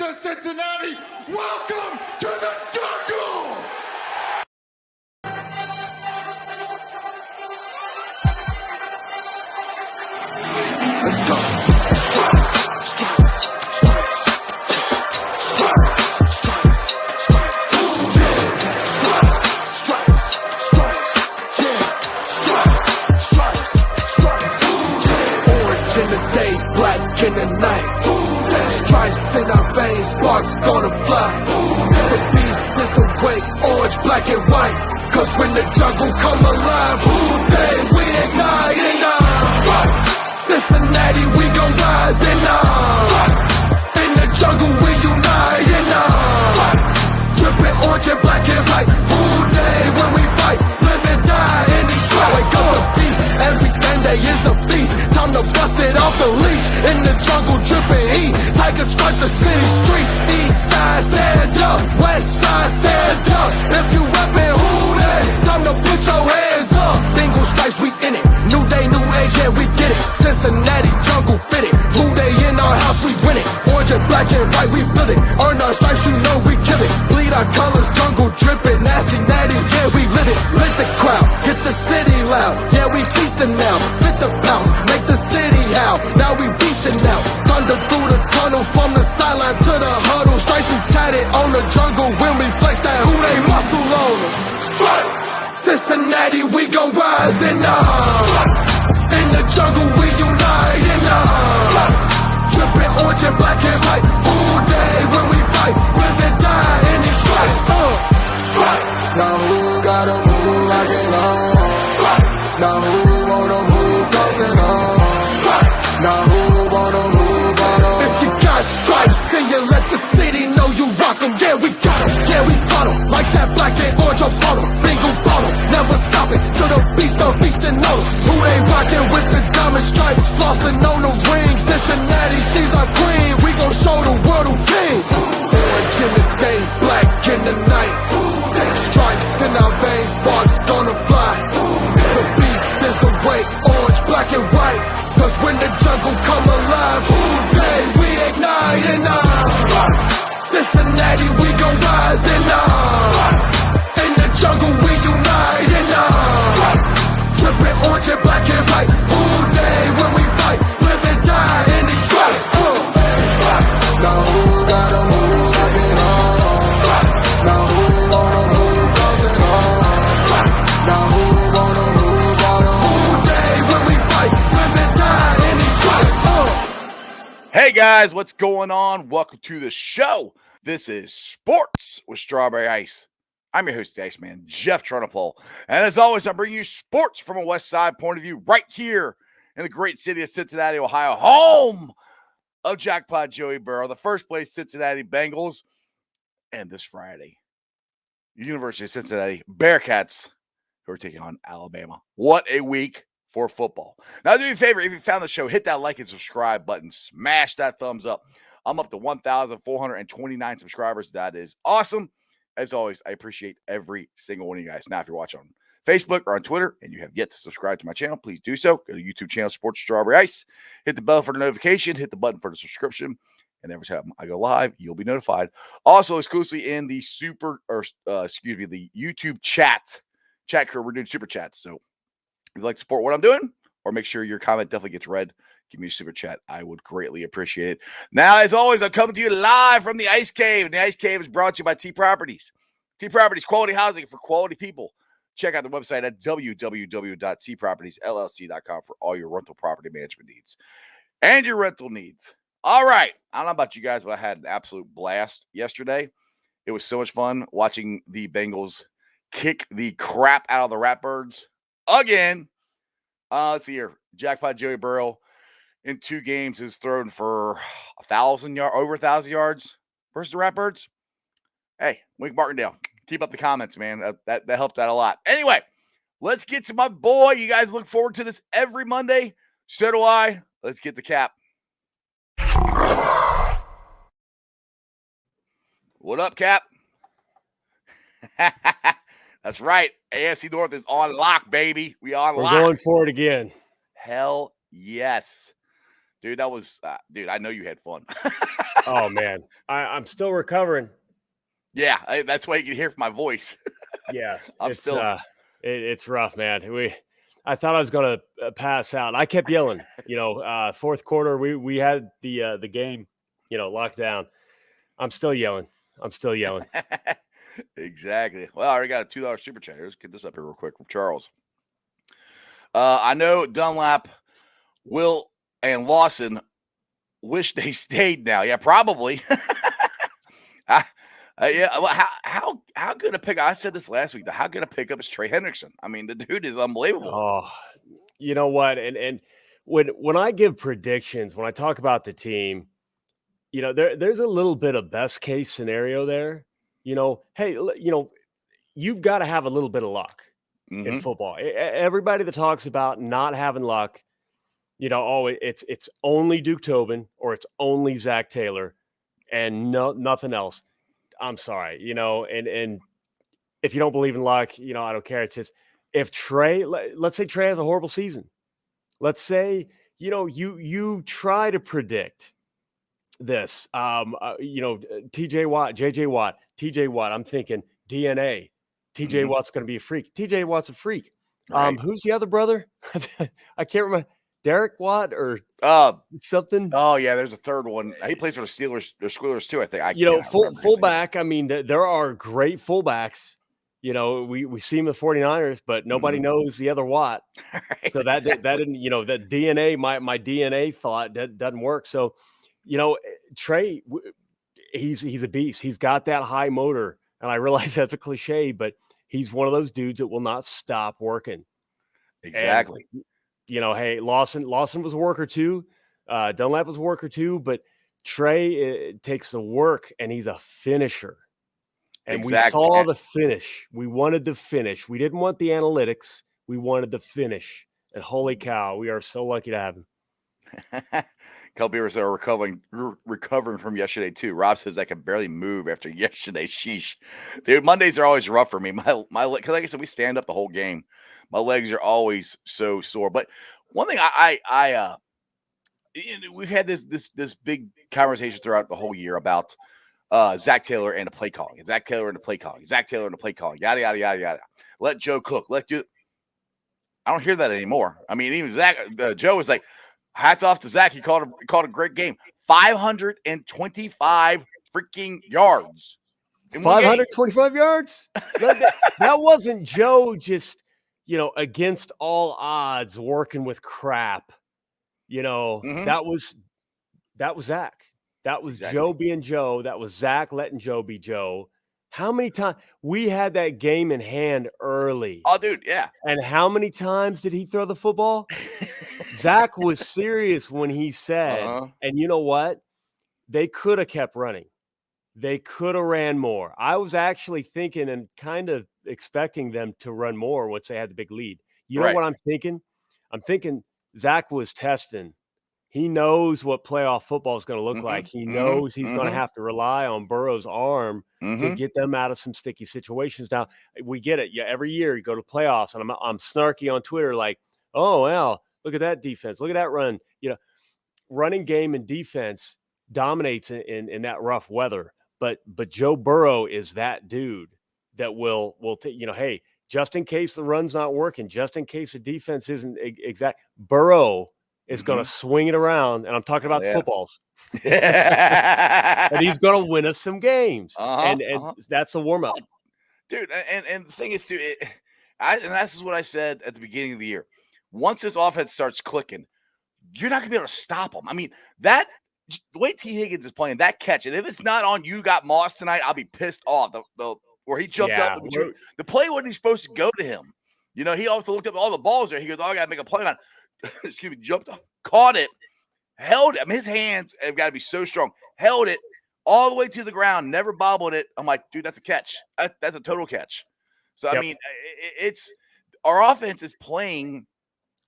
because Cincinnati, welcome to the jungle! Let's go. Stripes, stripes, stripes, stripes, stripes, stripes, stripes, stripes, stripes, yeah, stripes, stripes, stripes, yeah. Orange in the day, black in the night. Stripes in our veins, sparks gonna fly. The beast is awake, orange, black and white. Cause when the jungle come alive, who day we ignite in our Cincinnati, we gon' rise in in the jungle we unite in dripping orange and black and white. Who day when we fight, live and die in these stripes. Wake up the beast, every end day is a feast. Time to bust it off the leash. In the jungle dripping heat, tigers stripe the city streets. East side stand up, west side stand up. If you reppin' who day, time to put your hands up. Bengals stripes, we in it. New day, new age, yeah, we get it. Cincinnati jungle fit it. Blue day in our house, we win it. Orange and black and white, we build it. Earn our stripes, you know we kill it. Bleed our colors, jungle dripping. Nasty, natty, yeah, we lit it. Lit the crowd, get the city loud. Yeah, we feasting now. Fit the pounds, make the city howl. Now we beastin' now. Thunder through the tunnel, from the sideline to the huddle. Stripes we tatted on the jungle when we flex that who they muscle on. Stripes, Cincinnati, we gon' rise in in the jungle we unite in dripping orange and black and white. All day when we fight, live and die in these stripes. Stripes. Now who gotta move like it on? Stripes. Now who wanna move crossing on? Stripes. Now who wanna move on? If you got stripes and you let the city know you rock 'em, yeah we got 'em, yeah we fought 'em. Like that black and orange up on 'em, bingo bottle, never stop it till the beast on feasting on 'em. Who they rockin' with the diamond stripes, flossing on the ring. Cincinnati, she's our queen, we gon' show the world who king. Orange in the day, black in the night. Stripes in our veins, sparks gonna fly. The beast is awake, orange, black and white. Cause when the jungle come alive, who day we ignite in Cincinnati, we gon' rise in the jungle we unite in dripping orange and black and white. Who day when we fight, live and die in these stripes. Now who gotta move like it on? Now who wanna move crossing on? Now who wanna move on? Who day when we fight, live and die in these stripes. Hey guys, what's going on? Welcome to the show. This is Sports with Strawberry Ice. I'm your host, the Iceman, Jeff Trunapole. And as always, I'm bringing you sports from a West Side point of view right here in the great city of Cincinnati, Ohio, home of Jackpot Joe Burrow, the first place Cincinnati Bengals. And this Friday, University of Cincinnati Bearcats, who are taking on Alabama. What a week for football. Now, do me a favor, if you found the show, hit that like and subscribe button. Smash that thumbs up. I'm up to 1,429 subscribers. That is awesome. As always, I appreciate every single one of you guys. Now, if you're watching on Facebook or on Twitter and you have yet to subscribe to my channel, please do so. Go to YouTube channel, Sports Strawberry Ice. Hit the bell for the notification. Hit the button for the subscription. And every time I go live, you'll be notified. Also, exclusively in the the YouTube chat crew, we're doing super chats. So if you'd like to support what I'm doing, or make sure your comment definitely gets read, give me a super chat. I would greatly appreciate it. Now, as always, I'm coming to you live from the Ice Cave. And the Ice Cave is brought to you by T Properties. T Properties, quality housing for quality people. Check out the website at www.tpropertiesllc.com for all your rental property management needs and your rental needs. All right. I don't know about you guys, but I had an absolute blast yesterday. It was so much fun watching the Bengals kick the crap out of the Ratbirds again. Let's see here. Jackpot Joe Burrow in 2 games has thrown for 1,000 yards, over 1,000 yards versus the Ratbirds. Hey, Wink Martindale, keep up the comments, man. That helped out a lot. Anyway, let's get to my boy. You guys look forward to this every Monday. So do I. Let's get the cap. What up, Cap? That's right. AFC North is on lock, baby. We on lock. We're going for it again. Hell yes. Dude, that was, dude, I know you had fun. Oh man, I'm still recovering. Yeah, that's why you can hear from my voice. Yeah, it's it's rough, man. I thought I was gonna pass out. I kept yelling. Fourth quarter, we had the game, locked down. I'm still yelling. Exactly. Well, I already got a $2 super chat. Let's get this up here real quick from Charles. I know Dunlap, Will, and Lawson wish they stayed now. Yeah, probably. Yeah. Well, how good a pick? I said this last week. How good a pickup is Trey Hendrickson? I mean, the dude is unbelievable. Oh, you know what? And when I give predictions, when I talk about the team, there's a little bit of best case scenario there. Hey, you've got to have a little bit of luck in football. Everybody that talks about not having luck, it's only Duke Tobin or it's only Zach Taylor and nothing else. I'm sorry, and if you don't believe in luck, I don't care. It's just if Trey, let's say Trey has a horrible season. Let's say, you try to predict this. TJ Watt, JJ Watt, TJ Watt. I'm thinking DNA. TJ Watt's going to be a freak. TJ Watt's a freak. Right. Who's the other brother? I can't remember. Derek Watt or something. Oh yeah, there's a third one. He plays for the Steelers, the Squealers too. I think. Fullback. I mean, there are great fullbacks. We see him the 49ers, but nobody knows the other Watt. Right, So that didn't, that DNA, my DNA thought that doesn't work. So, Trey, he's a beast. He's got that high motor, and I realize that's a cliche, but he's one of those dudes that will not stop working. Exactly. And, hey, Lawson was a worker too. Dunlap was a worker too, but Trey takes the work, and he's a finisher. And we saw the finish. We wanted the finish. We didn't want the analytics. We wanted the finish. And holy cow, we are so lucky to have him. Couple people are recovering from yesterday too. Rob says I can barely move after yesterday. Sheesh, dude. Mondays are always rough for me. My because like I said, we stand up the whole game. My legs are always so sore. But one thing we've had this big conversation throughout the whole year about Zach Taylor and the play calling. Zach Taylor and the play calling. Zach Taylor and the play calling. Yada yada yada yada. Let Joe cook. I don't hear that anymore. I mean, even Zach, Joe was like, hats off to Zach. He called a great game. 525 freaking yards. 525 yards? That wasn't Joe just, against all odds working with crap. That was Zach. That was exactly. Joe being Joe. That was Zach letting Joe be Joe. How many times we had that game in hand early? Oh, dude, yeah. And how many times did he throw the football? Zach was serious when he said, and you know what? They could have kept running. They could have ran more. I was actually thinking and kind of expecting them to run more once they had the big lead. You know what I'm thinking? I'm thinking Zach was testing. He knows what playoff football is going to look like. He knows he's going to have to rely on Burrow's arm to get them out of some sticky situations. Now, we get it. Yeah, every year you go to playoffs, and I'm snarky on Twitter like, oh, well, look at that defense. Look at that run. Running game and defense dominates in that rough weather. But Joe Burrow is that dude that will hey, just in case the run's not working, just in case the defense isn't exact, Burrow is going to swing it around, and I'm talking about footballs. And he's going to win us some games, and that's a warm up, dude. And the thing is, too, and this is what I said at the beginning of the year. Once this offense starts clicking, you're not going to be able to stop them. I mean, the way T. Higgins is playing, that catch, and if it's not on you got Moss tonight, I'll be pissed off. The where he jumped up, the play wasn't supposed to go to him. He also looked up all the balls there. He goes, "Oh, I got to make a play on." Excuse me, jumped up, caught it, held it. I mean, his hands have got to be so strong. Held it all the way to the ground, never bobbled it. I'm like, dude, that's a catch. That's a total catch. So, I mean, it's our offense is playing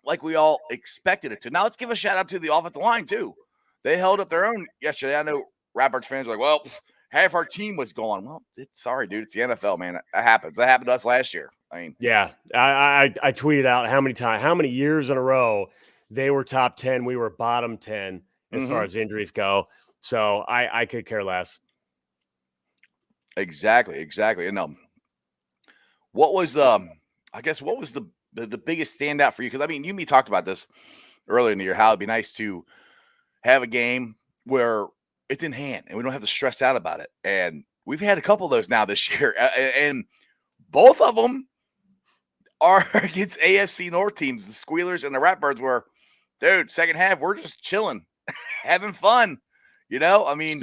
like we all expected it to. Now, let's give a shout out to the offensive line, too. They held up their own yesterday. I know Raptors fans are like, well, half our team was gone. Well, sorry, dude. It's the NFL, man. That happens. That happened to us last year. I mean, yeah, I tweeted out how many years in a row they were top 10, we were bottom 10 as far as injuries go. So I could care less. Exactly. And what was I guess what was the biggest standout for you? Because I mean, you and me talked about this earlier in the year, how it'd be nice to have a game where it's in hand and we don't have to stress out about it. And we've had a couple of those now this year, and both of them are against AFC North teams, the Squealers and the Ratbirds. Where, dude, second half we're just chilling, having fun. I mean,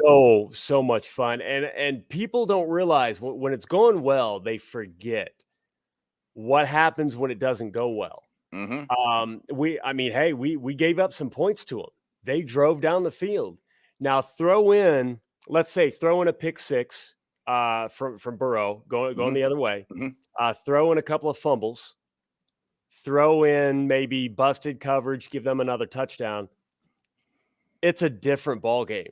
so much fun, and people don't realize when it's going well, they forget what happens when it doesn't go well. We gave up some points to them. They drove down the field. Now throw in a pick six from Burrow going the other way. Throw in a couple of fumbles. Throw in maybe busted coverage. Give them another touchdown. It's a different ball game.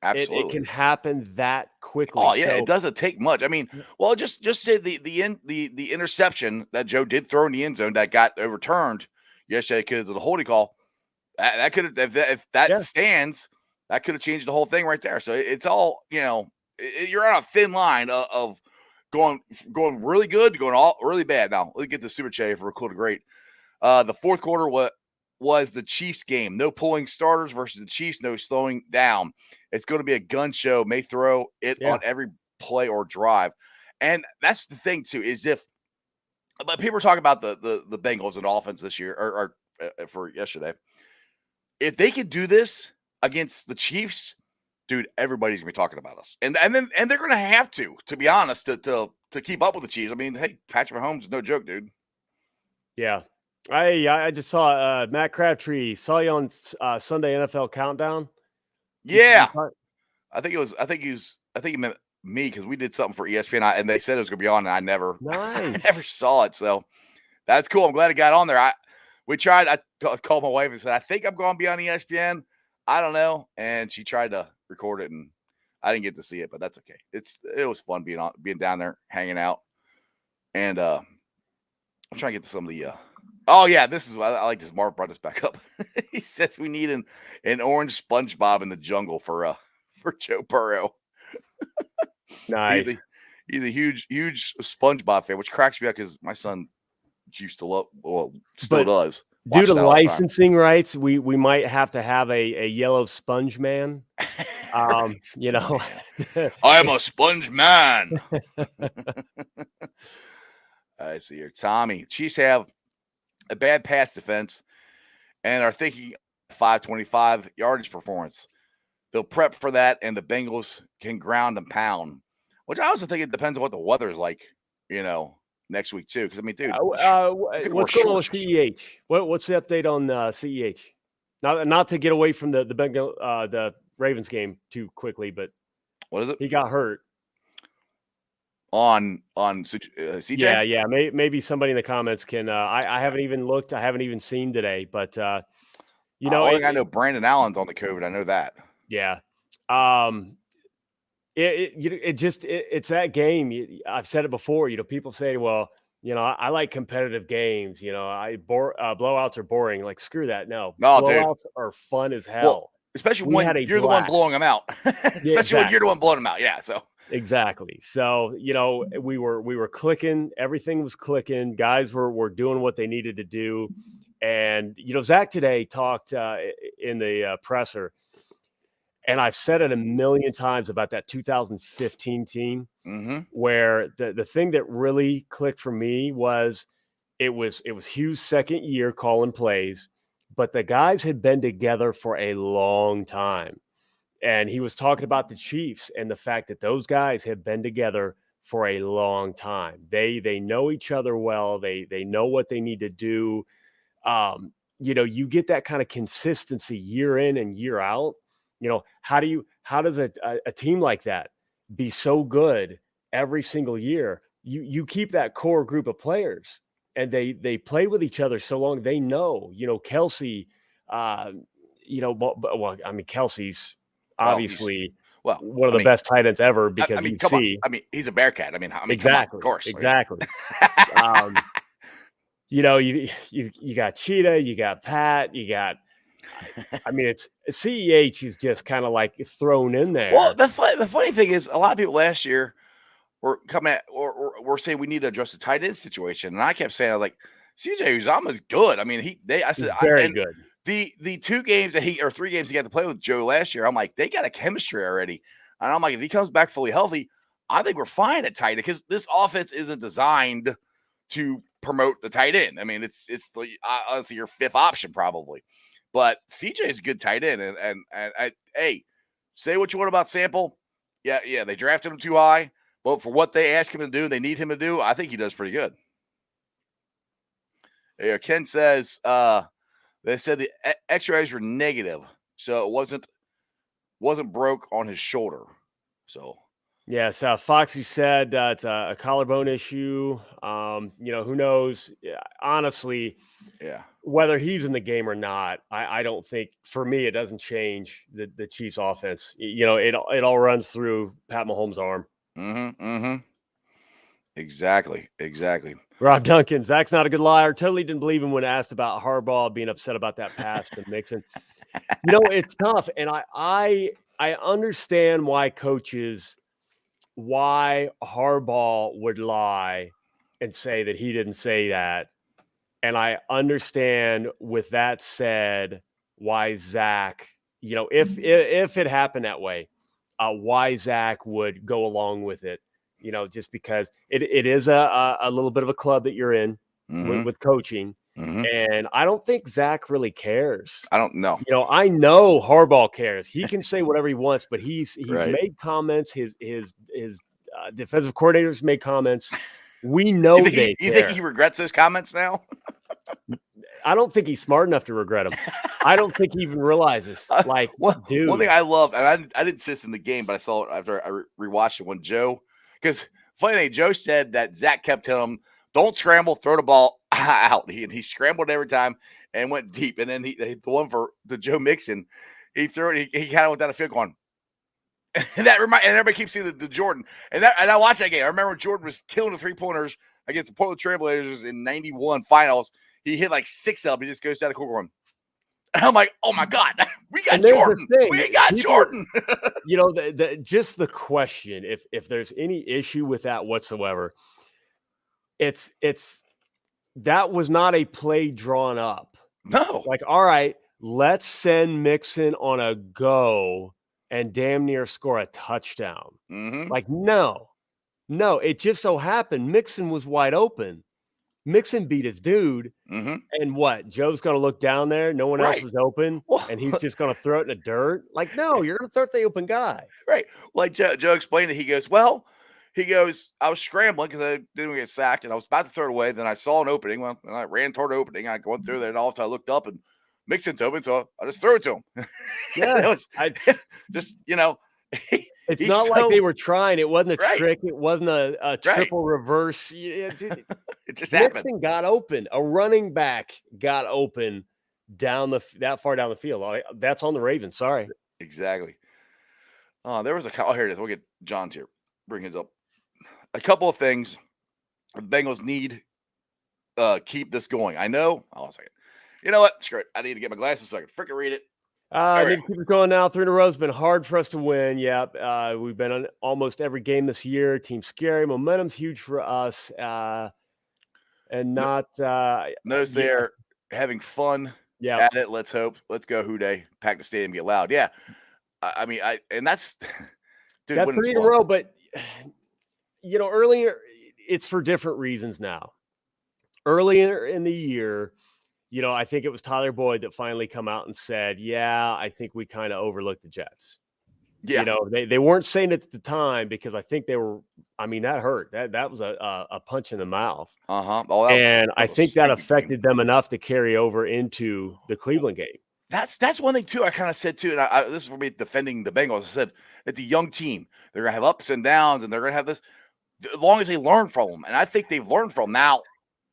Absolutely, it can happen that quickly. Oh yeah, it doesn't take much. I mean, well, just say the interception that Joe did throw in the end zone that got overturned yesterday because of the holding call. That could have, if that stands, that could have changed the whole thing right there. So it's all, you're on a thin line of going really good to going all really bad. Now let's get to Super Chat for a cool to great. The fourth quarter was the Chiefs game. No pulling starters versus the Chiefs. No slowing down. It's going to be a gun show. May throw it on every play or drive. And that's the thing too, is but people are talking about the Bengals and offense this year or for yesterday. If they could do this against the Chiefs, dude, everybody's gonna be talking about us. And they're gonna have to be honest, to keep up with the Chiefs. I mean, hey, Patrick Mahomes is no joke, dude. Yeah. I just saw Matt Crabtree saw you on Sunday NFL Countdown. Yeah, I think he meant me because we did something for ESPN and they said it was gonna be on, and I never saw it. So that's cool. I'm glad it got on there. We tried. I called my wife and said, I think I'm going to be on ESPN. I don't know, and she tried to record it, and I didn't get to see it, but that's okay. It was fun being down there, hanging out, and I'm trying to get to some of the. Oh yeah, this is I like this. Mark brought this back up. He says we need an orange SpongeBob in the jungle for Joe Burrow. Nice. He's a huge SpongeBob fan, which cracks me up because my son used to love, still does. Due to licensing rights, we might have to have a yellow sponge man. I am a sponge man. I see here. Tommy, Chiefs have a bad pass defense and are thinking 525 yardage performance. They'll prep for that, and the Bengals can ground and pound, which I also think it depends on what the weather is like, next week too. Because I mean, dude, what's going on with CEH? What's the update on CEH? Not to get away from the Ravens game too quickly, but what is it? He got hurt on CJ. Yeah. Maybe somebody in the comments can. I haven't even looked. I haven't even seen today, but I know Brandon Allen's on the COVID. I know that. Yeah. It's that game. I've said it before. People say, well, I like competitive games. Blowouts are boring. Like, screw that. No, blowouts are fun as hell. Well, especially when you're the one blowing them out. Especially when you're the one blowing them out. Yeah. So exactly. So we were clicking. Everything was clicking. Guys were doing what they needed to do. And Zach today talked in the presser. And I've said it a million times about that 2015 team, where the thing that really clicked for me was it was Hugh's second year calling plays, but the guys had been together for a long time. And he was talking about the Chiefs and the fact that those guys have been together for a long time. They know each other well. They know what they need to do. You get that kind of consistency year in and year out. How does a team like that be so good every single year? You keep that core group of players, and they play with each other so long. They know, Kelsey, Kelsey's obviously one of the best tight ends ever because he's a Bearcat. Exactly. Of course. Exactly. You got Cheetah, you got Pat, you got I mean, it's CEH is just kind of like thrown in there. Well, the funny thing is, a lot of people last year were coming at or were saying we need to address the tight end situation, and I kept saying, like, CJ Uzama's good. I mean, I said, He's very good. The 2 games that or 3 games he got to play with Joe last year, I'm like, they got a chemistry already. And I'm like, if he comes back fully healthy, I think we're fine at tight end because this offense isn't designed to promote the tight end. I mean, it's honestly your 5th option probably. But CJ is a good tight end. And hey, say what you want about Sample. Yeah, they drafted him too high. But for what they ask him to do, they need him to do, I think he does pretty good. Yeah, Ken says they said the X-rays were negative, so it wasn't broke on his shoulder. So yes, Foxy said it's a collarbone issue. Who knows? Honestly, yeah, whether he's in the game or not, I don't think, for me, it doesn't change the Chiefs' offense. It all runs through Pat Mahomes' arm. Exactly. Rob Duncan, Zach's not a good liar. Totally didn't believe him when asked about Harbaugh being upset about that pass to Mixon. It's tough, and I understand why Harbaugh would lie and say that he didn't say that, and I understand, with that said, why Zach, if it happened that way, why Zach would go along with it. Just because it is a little bit of a club that you're in with coaching. And I don't think Zach really cares. I don't know. I know Harbaugh cares. He can say whatever he wants, but he's right. made comments. His defensive coordinators made comments. We know you think he regrets those comments now? I don't think he's smart enough to regret them. I don't think he even realizes. Dude. One thing I love, and I didn't see this in the game, but I saw it after I rewatched it when Joe. Because funny thing, Joe said that Zach kept telling him, "Don't scramble, throw the ball out." He scrambled every time and went deep. And then the one for the Joe Mixon, he threw it. He kind of went down the field going. And everybody keeps seeing the Jordan. And I watched that game. I remember Jordan was killing the 3-pointers against the Portland Trailblazers in '91 finals. He hit like 6 of them. He just goes down the court going. And I'm like, oh my God, we got Jordan. We got Jordan. Just the question, if there's any issue with that whatsoever, it's that was not a play drawn up. No. All right, let's send Mixon on a go and damn near score a touchdown. No, it just so happened Mixon was wide open. Mixon beat his dude, and what? Joe's going to look down there. No one else is open, and he's just going to throw it in the dirt. No, you're going to throw it to the open guy. Right. Like Joe explained it. He goes, I was scrambling because I didn't get sacked, and I was about to throw it away. Then I saw an opening. Well, and I ran toward the opening. I went through there, and all of a sudden I looked up, and Mixon's open, so I just threw it to him. Yeah. It's not like they were trying. It wasn't a trick. It wasn't a triple reverse. It just happened. Mixon got open. A running back got open that far down the field. That's on the Ravens. Sorry. Exactly. There was here it is. We'll get John's here. Bring his up. A couple of things the Bengals need keep this going. I know. Hold on a second. You know what? Screw it. I need to get my glasses so I can freaking read it. I need to keep it going now. 3 in a row has been hard for us to win. Yeah, we've been on almost every game this year. Team's scary. Momentum's huge for us. And not notice they're having fun at it. Let's hope. Let's go, Houday. Pack the stadium, get loud. Yeah. I mean, that's dude, that's 3 in a row, but earlier it's for different reasons now. Earlier in the year, I think it was Tyler Boyd that finally come out and said, yeah, I think we kind of overlooked the Jets. Yeah. They weren't saying it at the time because I think they were, that hurt. That was a punch in the mouth. And I think that affected them enough to carry over into the Cleveland game. That's one thing too. I kind of said too, and this is for me defending the Bengals. I said, it's a young team. They're going to have ups and downs, and they're going to have this as long as they learn from them. And I think they've learned from them. Now,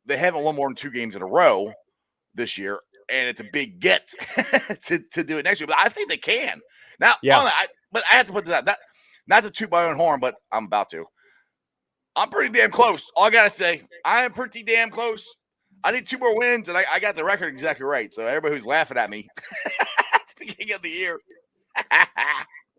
they haven't won more than 2 games in a row this year, and it's a big get to do it next year. But I think they can. Now, but I have to put this out. Not to toot my own horn, but I'm about to. I'm pretty damn close. All I got to say, I am pretty damn close. I need 2 more wins, and I got the record exactly right. So everybody who's laughing at me at the beginning of the year.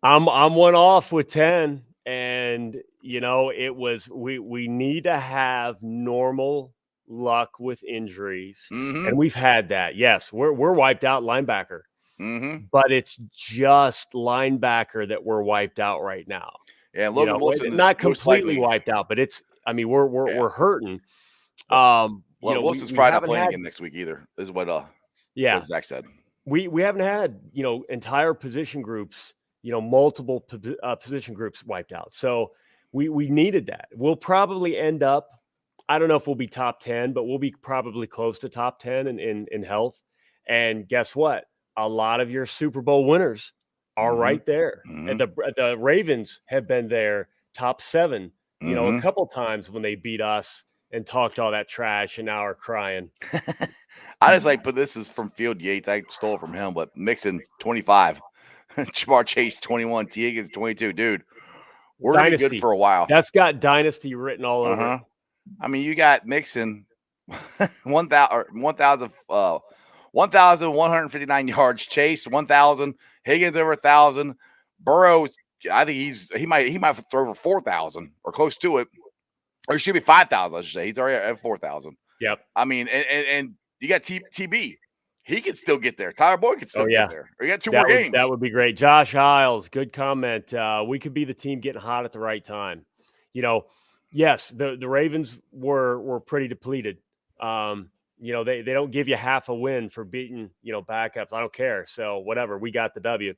I'm 1 off with 10, and it was we need to have normal luck with injuries, and we've had that. Yes, we're wiped out linebacker, but it's just linebacker that we're wiped out right now. Yeah, Logan Wilson not is completely wiped out, but we're hurting. Wilson's probably not playing again next week either. Is what Zach said. We haven't had entire position groups, multiple position groups wiped out. So we needed that. We'll probably end up, I don't know if we'll be top 10, but we'll be probably close to top 10 in health. And guess what? A lot of your Super Bowl winners are right there. And the Ravens have been there top 7, a couple times when they beat us and talked all that trash, and now are crying. I just but this is from Field Yates. I stole it from him, but Mixon 25, Jamar Chase 21, T. Higgins 22. Dude, we're gonna be good for a while. That's got Dynasty written all over it. I mean, you got Mixon 1,159 yards, Chase 1,000, Higgins over 1,000, Burrow. I think he might throw over 4,000 or close to it. Or it should be 5,000, I should say. He's already at 4,000. Yep. I mean, and you got TB. He can still get there. Tyler Boyd can still get there. Or you got 2 more games. That would be great. Josh Isles, good comment. We could be the team getting hot at the right time. Yes, the Ravens were pretty depleted. They don't give you half a win for beating, backups. I don't care. So whatever, we got the W.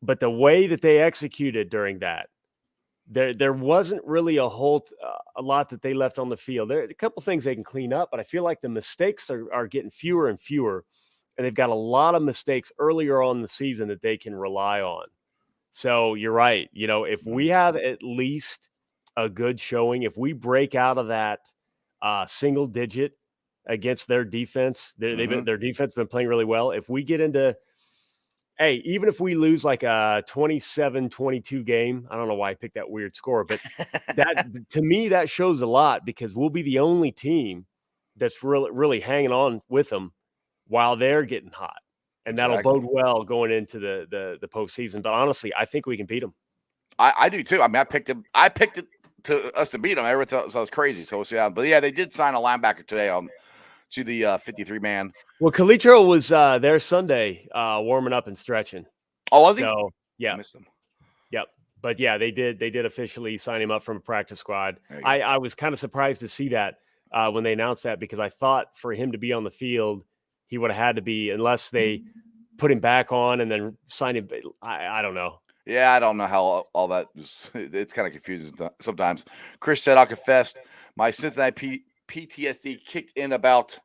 But the way that they executed during that, there wasn't really a lot that they left on the field. There are a couple things they can clean up, but I feel like the mistakes are getting fewer and fewer, and they've got a lot of mistakes earlier on in the season that they can rely on. So you're right. If we have at least a good showing, if we break out of that single digit against their defense, their defense has been playing really well. If we get into even if we lose like a 27-22 game, I don't know why I picked that weird score, but that to me, that shows a lot, because we'll be the only team that's really hanging on with them while they're getting hot. And that'll bode well going into the postseason. But honestly, I think we can beat them. I do too. I mean, I picked it to us to beat them. Everyone thought it was crazy. So we'll see how. But yeah, they did sign a linebacker today to the 53-man. Well, Calitro was there Sunday warming up and stretching. Oh, was he? So, yeah. I missed him. Yep. But yeah, they did officially sign him up from a practice squad. I was kind of surprised to see that when they announced that, because I thought for him to be on the field, he would have had to be, unless they put him back on and then sign him. I don't know. Yeah, I don't know how all that is. It's kind of confusing sometimes. Chris said, I'll confess, my Cincinnati PTSD kicked in about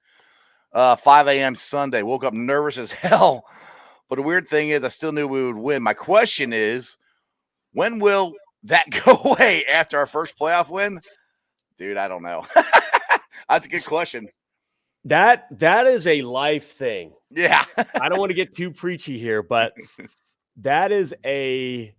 5 a.m. Sunday. Woke up nervous as hell. But the weird thing is, I still knew we would win. My question is, when will that go away after our first playoff win? Dude, I don't know. That's a good question. That is a life thing. Yeah. I don't want to get too preachy here, but that is a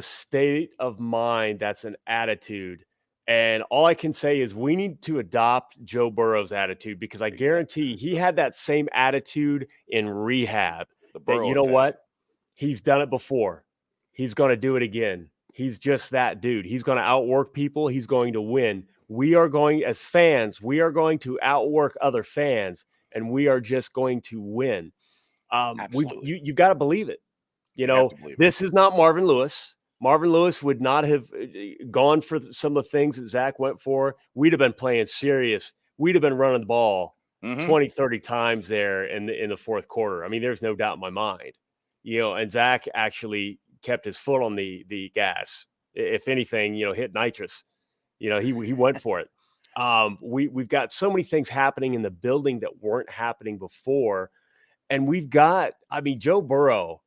state of mind. That's an attitude. And all I can say is we need to adopt Joe Burrow's attitude, because I guarantee he had that same attitude in rehab. That, you know what? He's done it before. He's going to do it again. He's just that dude. He's going to outwork people. He's going to win. We are going, as fans, we are going to outwork other fans, and we are just going to win. You've got to believe it. This is not Marvin Lewis. Marvin Lewis would not have gone for some of the things that Zach went for. We'd have been playing serious. We'd have been running the ball 20, 30 times there in the fourth quarter. I mean, there's no doubt in my mind. And Zach actually kept his foot on the gas. If anything, hit nitrous. He went for it. We've got so many things happening in the building that weren't happening before. And we've got, Joe Burrow,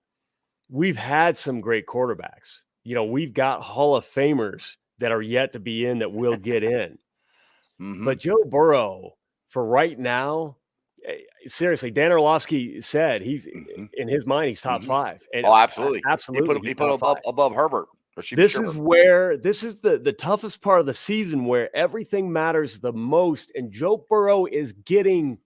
we've had some great quarterbacks. We've got Hall of Famers that are yet to be in that will get in. But Joe Burrow, for right now, seriously, Dan Orlovsky said he's in his mind, he's top 5. And absolutely. Absolutely. He put above Herbert. This is the toughest part of the season where everything matters the most, and Joe Burrow is getting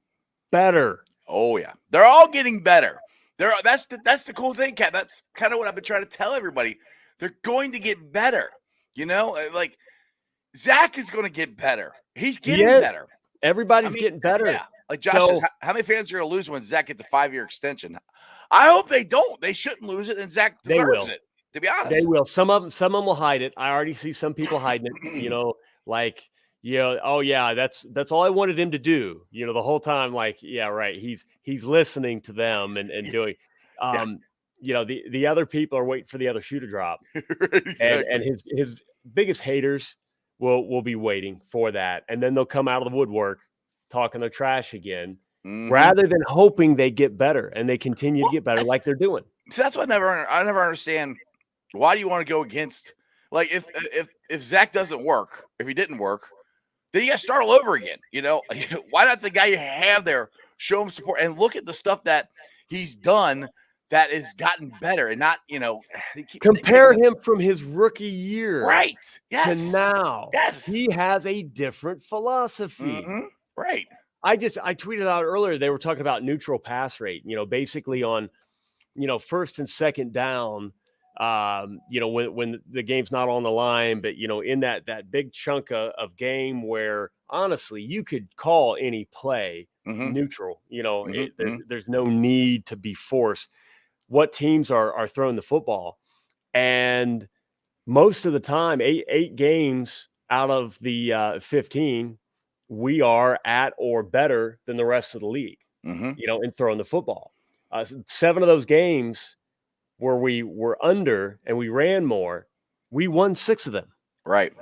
better. Oh yeah, they're all getting better. That's the cool thing, Kat. That's kind of what I've been trying to tell everybody. They're going to get better. Like Zach is going to get better. He's getting better. Everybody's getting better. Yeah. Like Josh says, how many fans are going to lose when Zach gets a 5-year extension? I hope they don't. They shouldn't lose it, and Zach deserves it. To be honest, they will. Some of them will hide it. I already see some people hiding it. Oh yeah, that's all I wanted him to do. The whole time, yeah, right. He's listening to them and doing. The other people are waiting for the other shoe to drop, exactly. and his biggest haters will be waiting for that, and then they'll come out of the woodwork talking their trash again, rather than hoping they get better and they continue to get better like they're doing. So that's what I never understand. Why do you want to go against? Like if Zach doesn't work, if he didn't work, then you got to start all over again. Why not the guy you have there show him support and look at the stuff that he's done that has gotten better and not compare him from his rookie year, right? Yes. To now. Yes, he has a different philosophy. Right. I tweeted out earlier. They were talking about neutral pass rate. Basically on first and second down. When the game's not on the line, but in that big chunk of game where honestly you could call any play neutral. There's no need to be forced. What teams are throwing the football, and most of the time, eight games out of the 15, we are at or better than the rest of the league. In throwing the football, 7 of those games where we were under and we ran more, we won 6 of them. Right.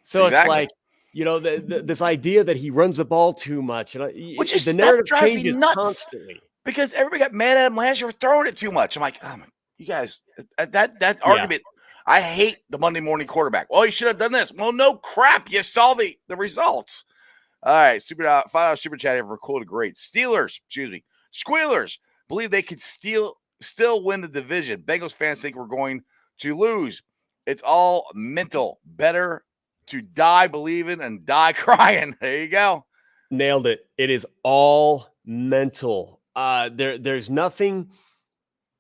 So exactly. It's like, this idea that he runs the ball too much, which is the narrative drives me changes nuts constantly. Because everybody got mad at him last year for throwing it too much. I'm like, oh my, you guys, that argument. I hate the Monday morning quarterback. Well, you should have done this. Well, no crap. You saw the results. All right, $5 super chat here for cool to great. Squealers believe they could still win the division. Bengals fans think we're going to lose. It's all mental. Better to die believing and die crying. There you go. Nailed it. It is all mental. There's nothing.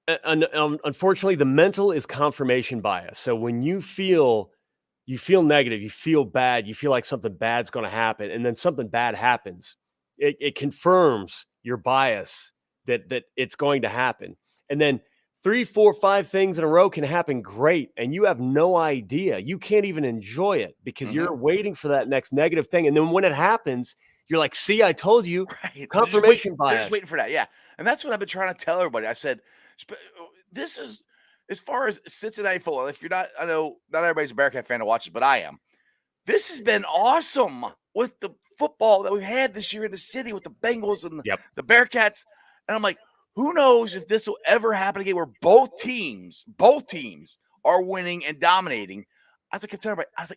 Unfortunately, the mental is confirmation bias. So when you feel negative, you feel bad, you feel like something bad's going to happen, and then something bad happens, it confirms your bias that it's going to happen. And then 3, 4, 5 things in a row can happen great, and you have no idea. You can't even enjoy it because you're waiting for that next negative thing. And then when it happens, you're like, see, I told you. Right. Confirmation bias. They're just waiting for that. Yeah. And that's what I've been trying to tell everybody. I said, this is, as far as Cincinnati football, if you're not, I know not everybody's a Bearcat fan to watch it, but I am. This has been awesome with the football that we've had this year in the city with the Bengals and the Bearcats. And I'm like, who knows if this will ever happen again where both teams are winning and dominating. I was like,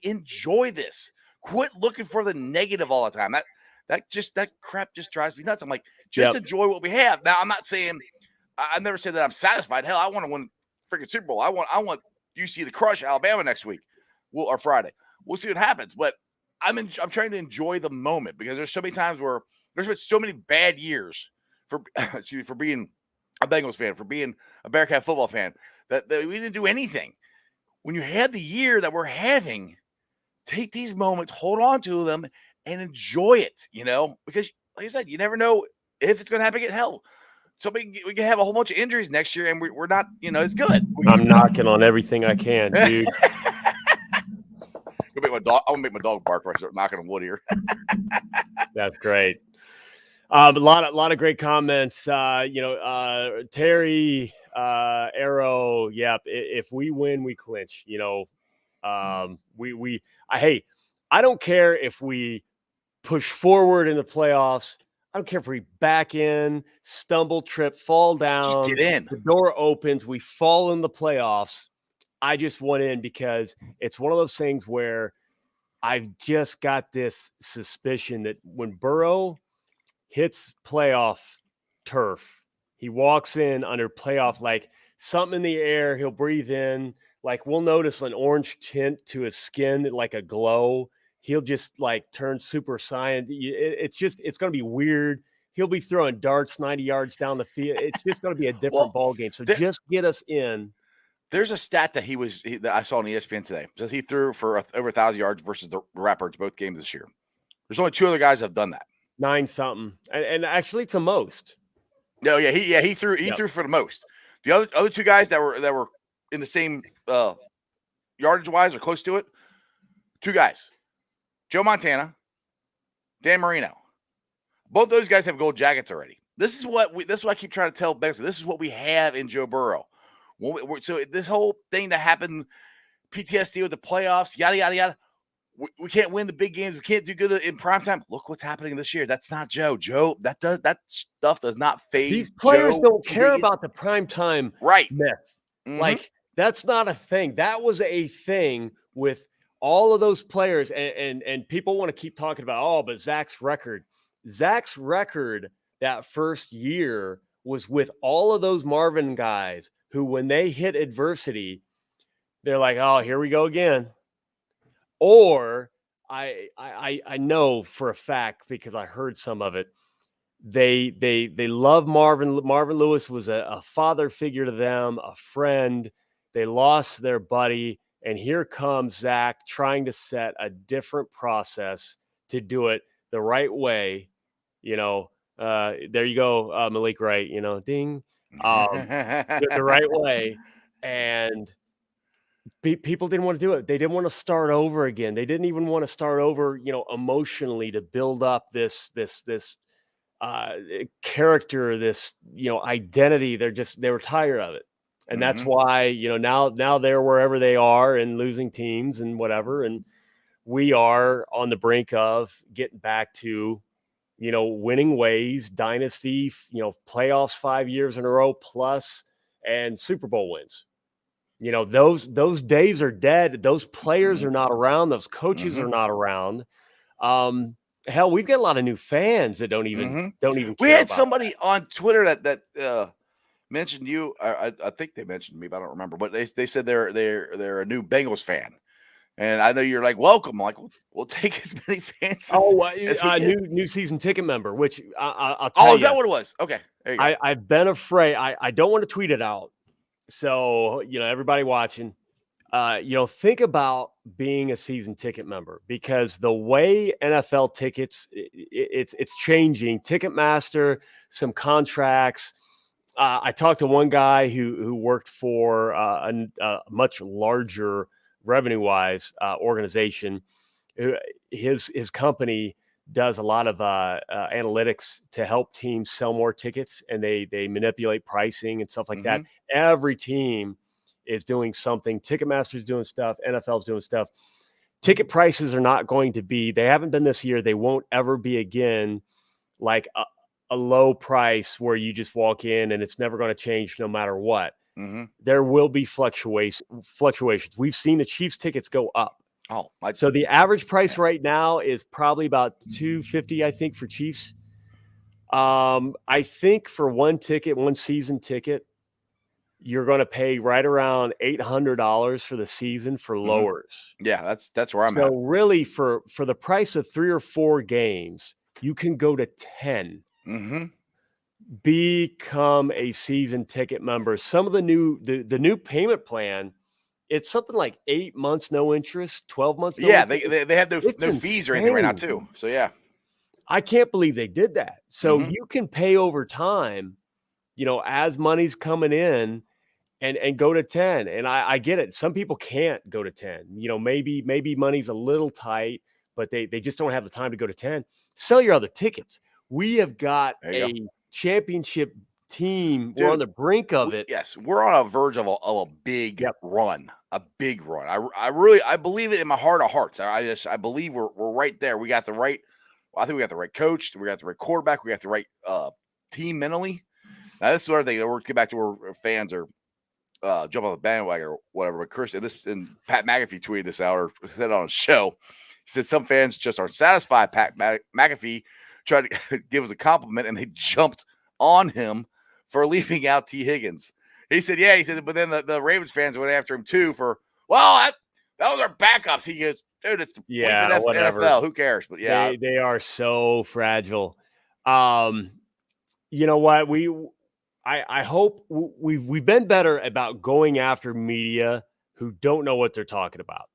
enjoy this. Quit looking for the negative all the time. That crap just drives me nuts. I'm like, enjoy what we have. Now, I'm not saying, I've never said that I'm satisfied. Hell, I want to win freaking Super Bowl. I want UC to crush Alabama next week or Friday. We'll see what happens. But I'm trying to enjoy the moment because there's so many times where there's been so many bad years for being a Bengals fan, for being a Bearcat football fan, that we didn't do anything. When you had the year that we're having, take these moments, hold on to them, and enjoy it, because like I said, you never know if it's going to happen again. Hell, we can have a whole bunch of injuries next year, and we're not, it's good. I'm knocking on everything I can, dude. I'm gonna make my dog bark when I start knocking on wood here. That's great. A lot of great comments. Terry, Arrow. Yep. If we win, we clinch. I don't care if we push forward in the playoffs. I don't care if we back in, stumble, trip, fall down. Just get in. The door opens. We fall in the playoffs. I just want in because it's one of those things where I've just got this suspicion that when Burrow hits playoff turf, he walks in under playoff, like something in the air. He'll breathe in Like we'll notice an orange tint to his skin, like a glow. He'll just like turn super saiyan. It's going to be weird. He'll be throwing darts 90 yards down the field. It's just going to be a different ball game. So just get us in. There's a stat that that I saw on ESPN today. Says he threw for over 1,000 yards versus the Raptors both games this year. There's only 2 other guys that have done that. 9 something, and actually it's a most. No, he threw for the most. The other 2 guys that were in the same yardage wise or close to it. 2 guys, Joe Montana, Dan Marino. Both those guys have gold jackets already. This is what I keep trying to tell Bengals. This is what we have in Joe Burrow. So this whole thing that happened, PTSD with the playoffs, yada yada yada. We can't win the big games. We can't do good in prime time. Look what's happening this year. That's not Joe. Joe, that stuff does not phase. These players Joe don't care about the prime time myth. Mm-hmm. Like that's not a thing. That was a thing with all of those players, and people want to keep talking about, but Zach's record. Zach's record that first year was with all of those Marvin guys who, when they hit adversity, they're like, oh, here we go again. Or I know for a fact, because I heard some of it, they love Marvin. Marvin Lewis was a father figure to them, a friend. They lost their buddy. And here comes Zach trying to set a different process to do it the right way. There you go, Malik Wright, ding, the right way. And people didn't want to do it. They didn't want to start over again. They didn't even want to start over, emotionally to build up this character, this, identity. They were tired of it. And that's why, now they're wherever they are and losing teams and whatever. And we are on the brink of getting back to, winning ways, Dynasty, playoffs 5 years in a row plus, and Super Bowl wins. Those days are dead. Those players are not around. Those coaches are not around. Hell, we've got a lot of new fans that don't even care. We had somebody on Twitter that mentioned you. I think they mentioned me, but I don't remember. But they said they're a new Bengals fan. And I know you're like, welcome. I'm like, we'll take as many fans as new season ticket member, which I'll tell you. Oh, is that what it was? Okay. There you go. I've been afraid. I don't want to tweet it out. So, everybody watching, think about being a season ticket member, because the way NFL tickets, it's changing. Ticketmaster, some contracts. I talked to one guy who worked for a much larger revenue-wise organization. His company does a lot of analytics to help teams sell more tickets, and they manipulate pricing and stuff like that. Every team is doing something. Ticketmaster's doing stuff. NFL's doing stuff. Ticket prices are not going to be, they haven't been this year. They won't ever be again like a low price where you just walk in and it's never going to change no matter what. There will be fluctuations. We've seen the Chiefs tickets go up. So the average price right now is probably about $250, I think, for Chiefs. I think for one season ticket, you're going to pay right around $800 for the season for lowers. Yeah, that's where I'm at. So really, for the price of 3 or 4 games, you can go to 10. Become a season ticket member. Some of the new payment plan, it's something like 8 months, no interest, 12 months. No interest. They have no fees or anything right now too. So yeah, I can't believe they did that. So you can pay over time, as money's coming in, and go to 10. And I get it. Some people can't go to 10. Maybe money's a little tight, but they just don't have the time to go to 10. Sell your other tickets. We have got a championship team. Dude, we're on the brink of it. Yes, we're on a verge of a big run. A big run. I believe it in my heart of hearts. I believe we're right there. We got the right. I think we got the right coach. We got the right quarterback. We got the right team mentally. Now this is where we're get back to where fans are jump on the bandwagon or whatever. But Chris and Pat McAfee tweeted this out or said on a show. He said some fans just aren't satisfied. Pat McAfee tried to give us a compliment, and they jumped on him for leaving out T. Higgins. He said, yeah. He said, but then the Ravens fans went after him too for, well, that was our backups. He goes, dude, it's the whatever. NFL. Who cares? But yeah, they are so fragile. You know what? I hope we've been better about going after media who don't know what they're talking about.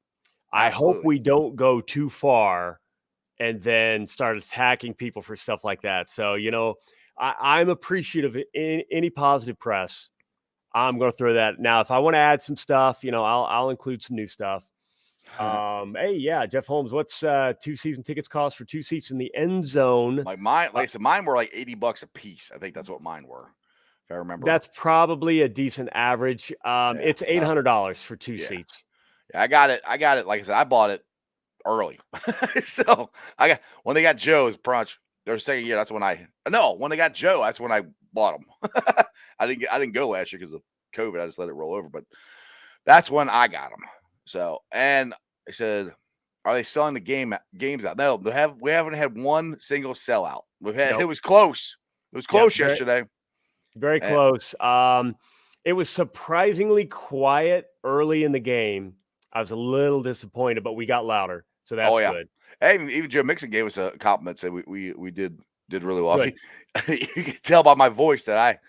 I hope we don't go too far and then start attacking people for stuff like that. So, I'm appreciative of any positive press. I'm going to throw that. Now, if I want to add some stuff, I'll include some new stuff. Hey, yeah, Jeff Holmes, what's 2 season tickets cost for 2 seats in the end zone? Like I said, mine were like $80 a piece. I think that's what mine were, if I remember. That's probably a decent average. It's $800 for 2 seats. Yeah, I got it. Like I said, I bought it early. So when they got Joe's brunch, they're saying, yeah, that's when when they got Joe, that's when I bought them. I didn't go last year because of COVID. I just let it roll over, but that's when I got them. So, and I said, are they selling the games out? No, we haven't had one single sellout. It was close. It was close yesterday. Very close. It was surprisingly quiet early in the game. I was a little disappointed, but we got louder, so that's good. Hey, even Joe Mixon gave us a compliment. Said we did really well. You can tell by my voice that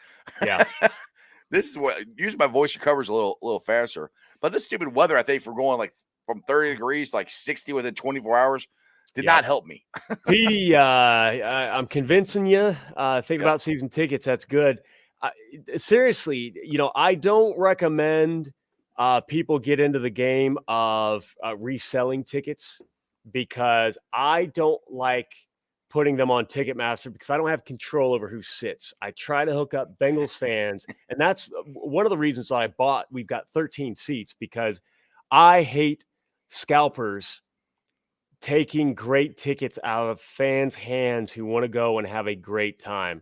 this is what using my voice recovers a little faster. But this stupid weather, I think, for going like from 30 degrees to like 60 within 24 hours did not help me. Petey, I'm convincing you. Think about season tickets. That's good. Seriously, I don't recommend people get into the game of reselling tickets because I don't like putting them on Ticketmaster because I don't have control over who sits. I try to hook up Bengals fans, and that's one of the reasons that we've got 13 seats because I hate scalpers taking great tickets out of fans' hands who want to go and have a great time.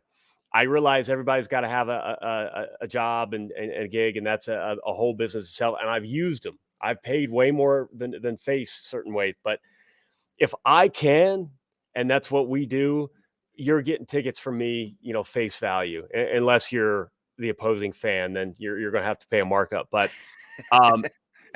I realize everybody's got to have a job and a gig, and that's a whole business itself. And I've used them. I've paid way more than face certain ways. But if I can, and that's what we do, you're getting tickets from me, face value. Unless you're the opposing fan, then you're going to have to pay a markup. But I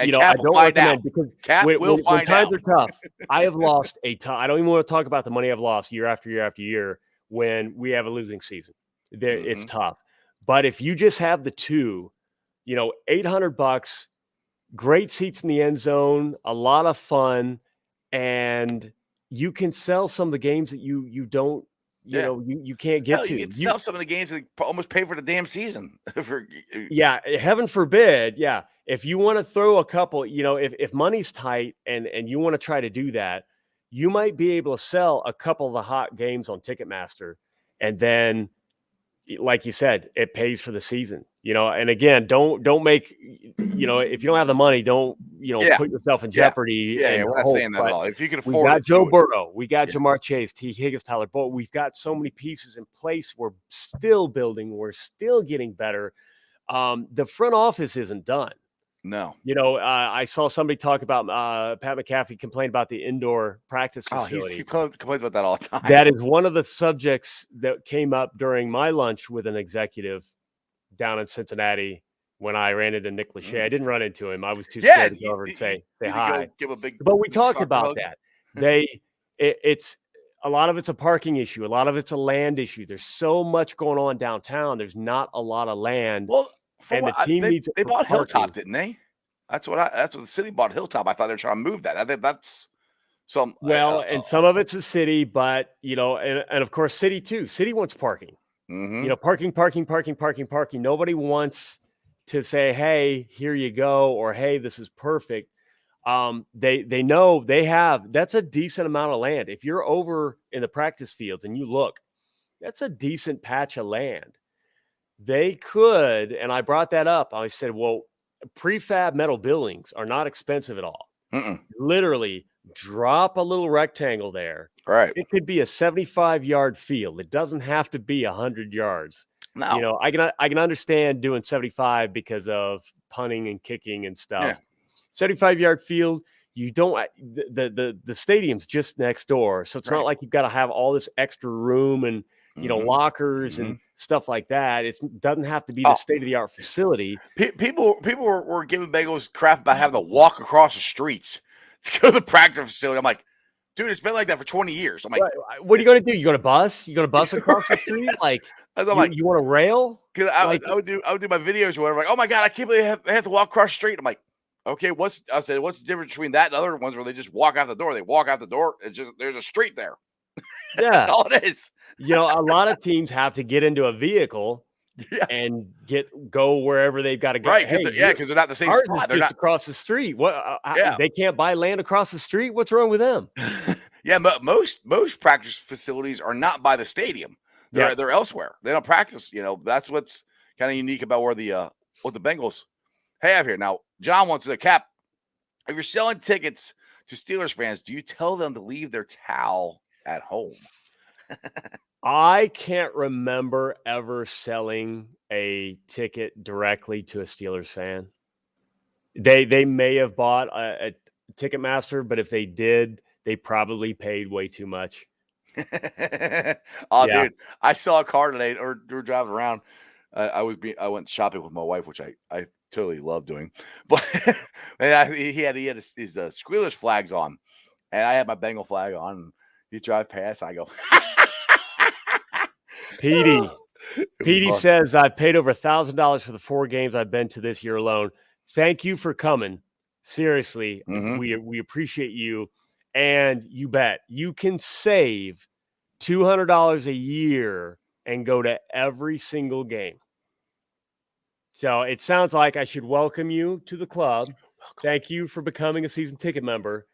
don't recommend because when times are tough, I have lost a ton. I don't even want to talk about the money I've lost year after year after year when we have a losing season. It's tough. But if you just have the two, $800, great seats in the end zone, a lot of fun, and you can sell some of the games that you don't, you can't get to. You can sell some of the games that almost pay for the damn season. Heaven forbid. Yeah. If you want to throw a couple, if money's tight and you want to try to do that, you might be able to sell a couple of the hot games on Ticketmaster. And then, like you said, it pays for the season, and again, don't make, if you don't have the money, don't, put yourself in jeopardy. Yeah. We're not saying that at all. If you can afford we got it, Joe Burrow, we got Jamar Chase, T. Higgins, Tyler Boyd. We've got so many pieces in place. We're still building. We're still getting better. The front office isn't done. No. I saw somebody talk about Pat McAfee complain about the indoor practice facility. He complains about that all the time. That is one of the subjects that came up during my lunch with an executive down in Cincinnati when I ran into Nick Lachey. I didn't run into him. I was too scared to go over and say hi. But we talked about that. It's a lot of it's a parking issue. A lot of it's a land issue. There's so much going on downtown. There's not a lot of land. Well, and the team needs they bought Hilltop, didn't they? That's what the city bought Hilltop. I thought they were trying to move that. I think that's some. And some of it's a city, but and of course, city too. City wants parking. Parking. Nobody wants to say, "Hey, here you go," or "Hey, this is perfect." They know they have. That's a decent amount of land. If you're over in the practice fields and you look, that's a decent patch of land. They could, and I brought that up. I said, well, prefab metal buildings are not expensive at all. Literally drop a little rectangle there. Right. It could be a 75-yard field. It doesn't have to be 100 yards. No. I can understand doing 75 because of punting and kicking and stuff. Yeah. 75-yard field, you don't the stadium's just next door. So it's not like you've got to have all this extra room and lockers and stuff like that. It doesn't have to be the state-of-the-art facility. People were giving Bengals crap about having to walk across the streets to go to the practice facility. I'm like, dude, it's been like that for 20 years. I'm like, what are you going to do? You going to bus? You going to bus across the street? Like, you want to rail? Because I would do my videos or whatever. Like, oh my god, I can't believe they have to walk across the street. I'm like, okay, what's the difference between that and other ones where they just walk out the door? They walk out the door. It's just there's a street there. Yeah, that's all it is. A lot of teams have to get into a vehicle and go wherever they've got to go. Right? Because they're not the same spot. They're just not across the street. What? They can't buy land across the street. What's wrong with them? Yeah, but most practice facilities are not by the stadium. They're elsewhere. They don't practice. That's what's kind of unique about where what the Bengals have here. Now, John wants to Cap. If you're selling tickets to Steelers fans, do you tell them to leave their towel at home? I can't remember ever selling a ticket directly to a Steelers fan. They may have bought a Ticketmaster, but if they did, they probably paid way too much. Dude, I saw a car today, or we were driving around. I went shopping with my wife, which I totally love doing. But he had his Squealers flags on, and I had my Bengal flag on. And he drive past, I go, Petey says, I paid over $1,000 for the 4 games I've been to this year alone. Thank you for coming. Seriously, we appreciate you. And you bet you can save $200 a year and go to every single game. So it sounds like I should welcome you to the club. Thank you for becoming a season ticket member.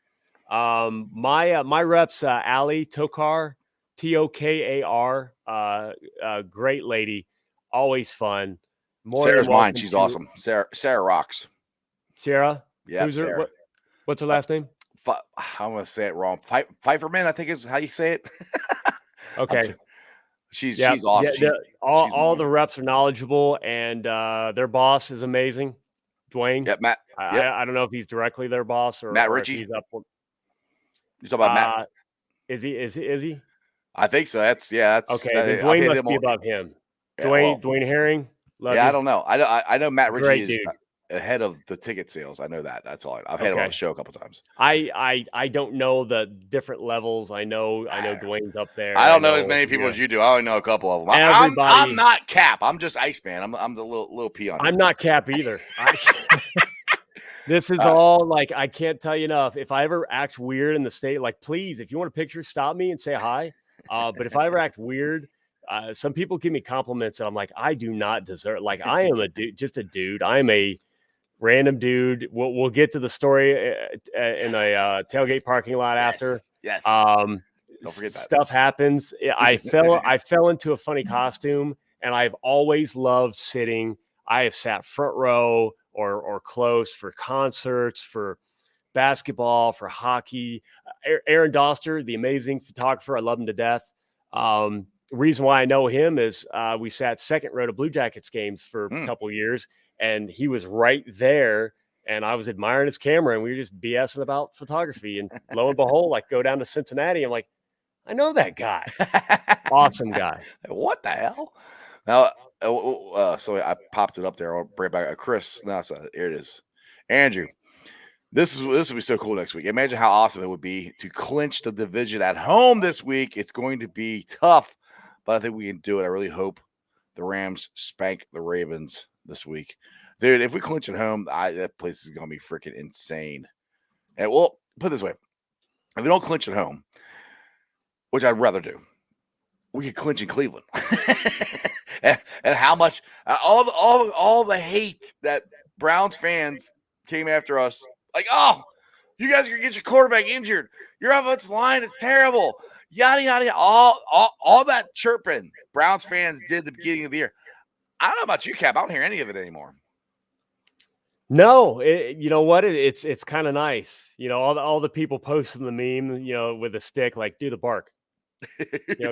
My rep's Allie Tokar, Tokar, great lady, always fun. Sarah's mine. She's awesome. Sarah rocks. Sarah? Yeah. Sarah. What's her last name? I'm going to say it wrong. Pfeifferman, I think is how you say it. Okay. She's awesome. All the reps are knowledgeable, and their boss is amazing, Dwayne. Yeah, Matt. I don't know if he's directly their boss or Matt Ritchie. If he's up. You talking about Matt? Is he? I think so. That's okay. Then Dwayne must be above him. Yeah, Dwayne Herring. Love you. I don't know. I know Matt Ritchie is ahead of the ticket sales. I know that. That's all. I've had him on the show a couple times. I don't know the different levels. I know Dwayne's up there. I don't know as many people as you do. I only know a couple of them. I'm not Cap. I'm just Iceman. I'm the little peon. I'm not Cap either. This is all like, I can't tell you enough. If I ever act weird in the state, like, please, if you want a picture, stop me and say hi. But if I ever act weird, some people give me compliments and I'm like, I do not deserve. Like, I am just a dude. I am a random dude. We'll get to the story in a tailgate parking lot after. Yes. Don't forget that stuff happens. I fell into a funny costume, and I've always loved sitting. I have sat front row or close for concerts, for basketball, for hockey. Aaron Doster, the amazing photographer, I love him to death. The reason why I know him is we sat second row to Blue Jackets games for a couple of years, and he was right there, and I was admiring his camera, and we were just BSing about photography. And lo and behold, like, go down to Cincinnati, I'm like, I know that guy. Awesome guy. What the hell? Now, so I popped it up there. I'll bring it back. Chris, no, it's not. Here it is. Andrew, this will be so cool next week. Imagine how awesome it would be to clinch the division at home this week. It's going to be tough, but I think we can do it. I really hope the Rams spank the Ravens this week. Dude, if we clinch at home, that place is going to be freaking insane. And we'll put it this way. If we don't clinch at home, which I'd rather do, we could clinch in Cleveland. and how much all the hate that Browns fans came after us, like, oh, you guys are gonna get your quarterback injured, your offensive line is terrible, yada yada yada. All that chirping Browns fans did at the beginning of the year. I don't know about you, Cap. I don't hear any of it anymore. No, you know what? It's kind of nice. All the people posting the meme, with a stick, like, do the bark.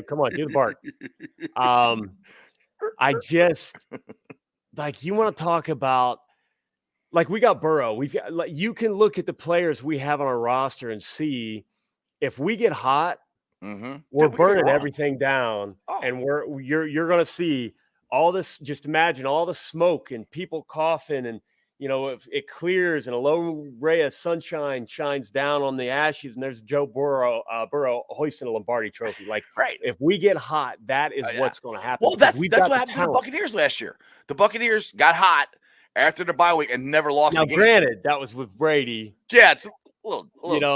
Come on, do the bark. I just, like, you want to talk about, like, we got Burrow. We've got, like, you can look at the players we have on our roster and see if we get hot, We're Dude, burning everything down, Oh. and you're going to see all this. Just imagine all the smoke and people coughing, and if it clears and a low ray of sunshine shines down on the ashes, and there's Joe Burrow hoisting a Lombardi trophy. Like, right. If we get hot, that is what's going to happen. Well, that's what happened to the Buccaneers last year. The Buccaneers got hot after the bye week and never lost a game. Granted, that was with Brady. Yeah, it's a little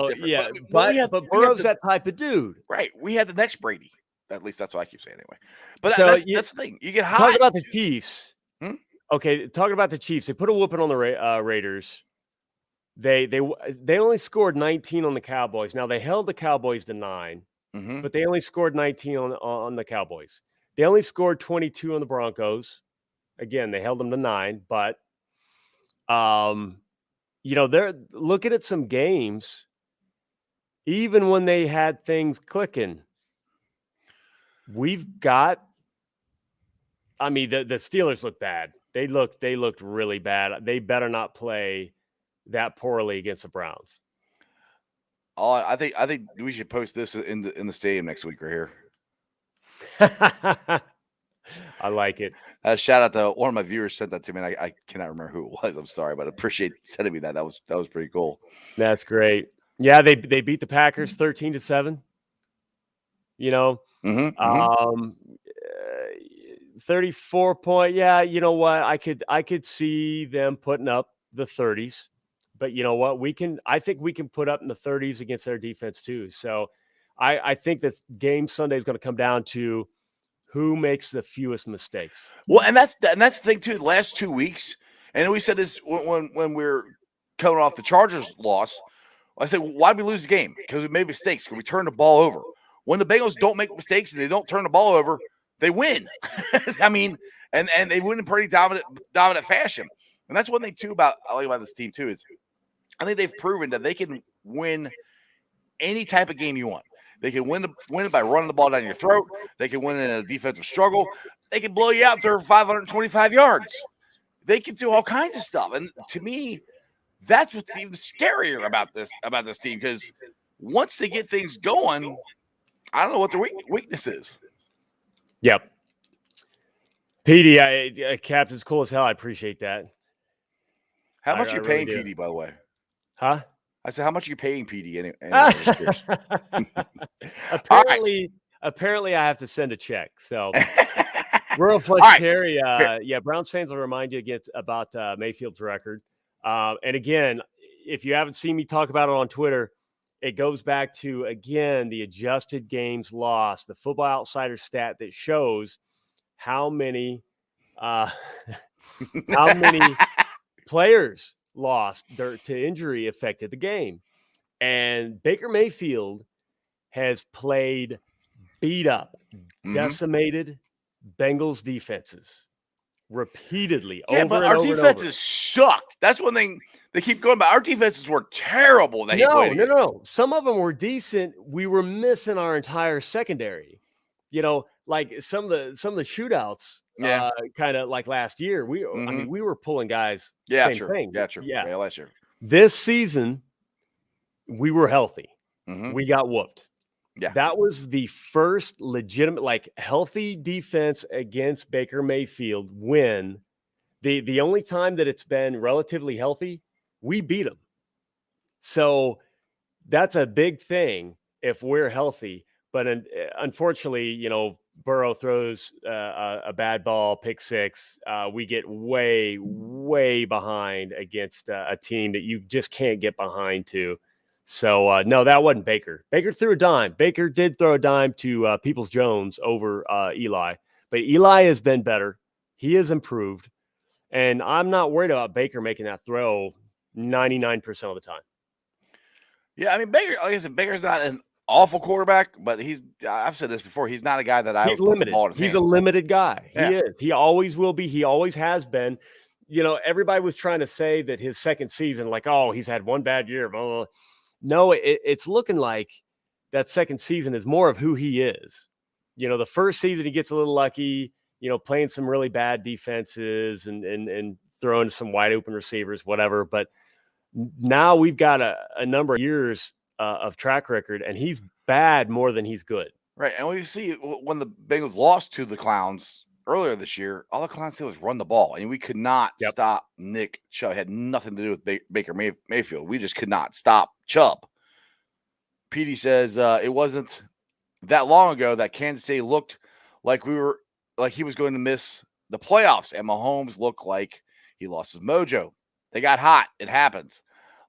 different. Yeah, but Burrow's that type of dude. Right. We had the next Brady. At least that's what I keep saying anyway. But that's the thing. You get hot. Talk about the Chiefs. Okay, talking about the Chiefs. They put a whooping on the Raiders. They only scored 19 on the Cowboys. Now, they held the Cowboys to 9, but they only scored 19 on the Cowboys. They only scored 22 on the Broncos. Again, they held them to 9, but they're looking at some games, even when they had things clicking. We've got, the Steelers look bad. They looked really bad. They better not play that poorly against the Browns. Oh, I think we should post this in the stadium next week right here. I like it. Shout out to one of my viewers sent that to me, and I cannot remember who it was. I'm sorry, but I appreciate sending me that. That was pretty cool. That's great. Yeah, they beat the Packers 13-7. 34 point. Yeah, you know what? I could see them putting up the 30s, but you know what? I think we can put up in the 30s against their defense too. So I think that game Sunday is going to come down to who makes the fewest mistakes. Well, and that's the thing too. The last 2 weeks, and we said this when we're coming off the Chargers loss. I said, why did we lose the game? Because we made mistakes. Because we turned the ball over. When the Bengals don't make mistakes and they don't turn the ball over, they win. and they win in pretty dominant fashion. And that's one thing too I like about this team too is I think they've proven that they can win any type of game you want. They can win it by running the ball down your throat. They can win in a defensive struggle. They can blow you out for 525 yards. They can do all kinds of stuff. And to me, that's what's even scarier about this team, because once they get things going, I don't know what their weakness is. Yep. PD, Captain's cool as hell. I appreciate that. How much are you paying PD, by the way? Huh? I said, how much are you paying PD? Apparently, I have to send a check. So we're a plus carry. Browns fans will remind you about Mayfield's record. And again, if you haven't seen me talk about it on Twitter, it goes back to, again, the adjusted games lost, the Football Outsider stat that shows how many players lost to injury affected the game. And Baker Mayfield has played beat up, decimated Bengals defenses repeatedly over and over. Our defenses sucked. That's one thing they keep going about. Our defenses were terrible. No. Some of them were decent. We were missing our entire secondary. Like some of the shootouts. Kind of like last year. We were pulling guys. Same thing. Yeah, true. Yeah, last year. This season, we were healthy. We got whooped. Yeah, that was the first legitimate, healthy defense against Baker Mayfield win. The only time that it's been relatively healthy, we beat them. So that's a big thing if we're healthy. But unfortunately, Burrow throws a bad ball, pick six. We get way, way behind against a team that you just can't get behind to. So, no, that wasn't Baker. Baker threw a dime. Baker did throw a dime to Peoples-Jones over Eli. But Eli has been better. He has improved. And I'm not worried about Baker making that throw 99% of the time. Yeah, Baker, like I said, Baker's not an awful quarterback, but I've said this before, he's not a guy that I would put the ball in his hands. He's a limited guy. Yeah. He is. He always will be. He always has been. Everybody was trying to say that his second season, he's had one bad year. Blah, blah, blah. No, it's looking like that second season is more of who he is. The first season he gets a little lucky, playing some really bad defenses and throwing some wide open receivers, whatever. But now we've got a number of years of track record, and he's bad more than he's good. Right. And we see when the Bengals lost to the Clowns earlier this year, all the Clowns did was run the ball. And we could not stop Nick Chubb. It had nothing to do with Baker Mayfield. We just could not stop Chubb. Petey says it wasn't that long ago that Kansas City looked like he was going to miss the playoffs, and Mahomes looked like he lost his mojo. They got hot. It happens.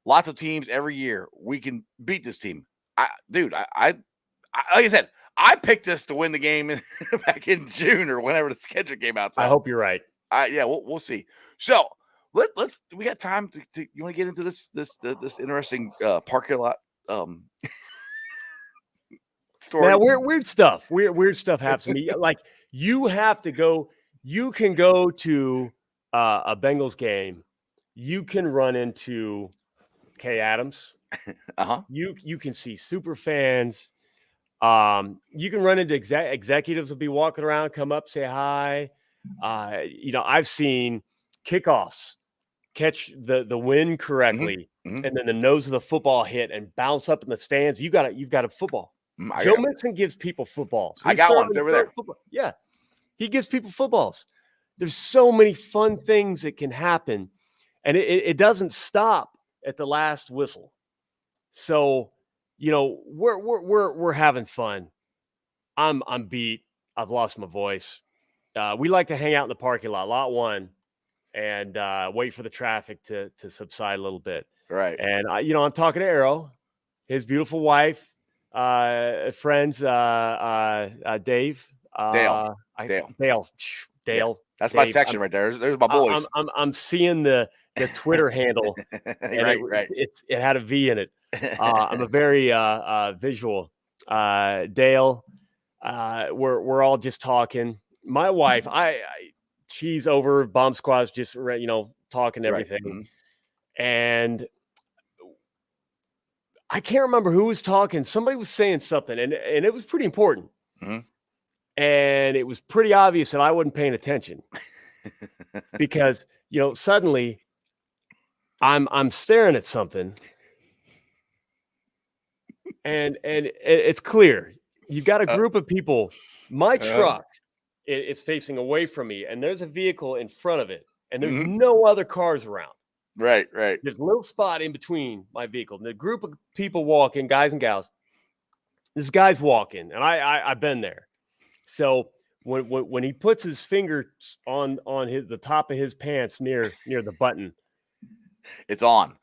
Lots of teams every year. We can beat this team. I like I said, I picked us to win the game back in June or whenever the schedule came out. So I hope you're right. Yeah, we'll see. So let's. We got time to you want to get into this interesting parking lot story? Yeah, weird stuff. Weird stuff happens to me. Like you have to go. You can go to a Bengals game. You can run into Kay Adams. You can see super fans. You can run into executives will be walking around, come up, say hi. I've seen kickoffs catch the wind correctly, and then the nose of the football hit and bounce up in the stands. You've got a football. Joe Mixon gives people footballs. I got one. It's over there. Football. Yeah, he gives people footballs. There's so many fun things that can happen, and it doesn't stop at the last whistle. So, we're having fun. I'm beat. I've lost my voice. We like to hang out in the parking lot 1, and wait for the traffic to subside a little bit. Right. And I'm talking to Arrow, his beautiful wife, friends, Dave, Dale. Dale. That's Dave. my section right there. There's my boys. I'm seeing the Twitter handle. Right. It had a V in it. I'm a very visual. Dale. We're all just talking. My wife, she's over bomb squads, just talking everything. Right. And I can't remember who was talking. Somebody was saying something, and it was pretty important. And it was pretty obvious that I wasn't paying attention because suddenly I'm staring at something, and it's clear. You've got a group of people. My truck is facing away from me, and there's a vehicle in front of it, and there's no other cars around. Right. There's a little spot in between my vehicle. And the group of people walking, guys and gals. This guy's walking, and I've been there. So when he puts his fingers on the top of his pants near the button, it's on.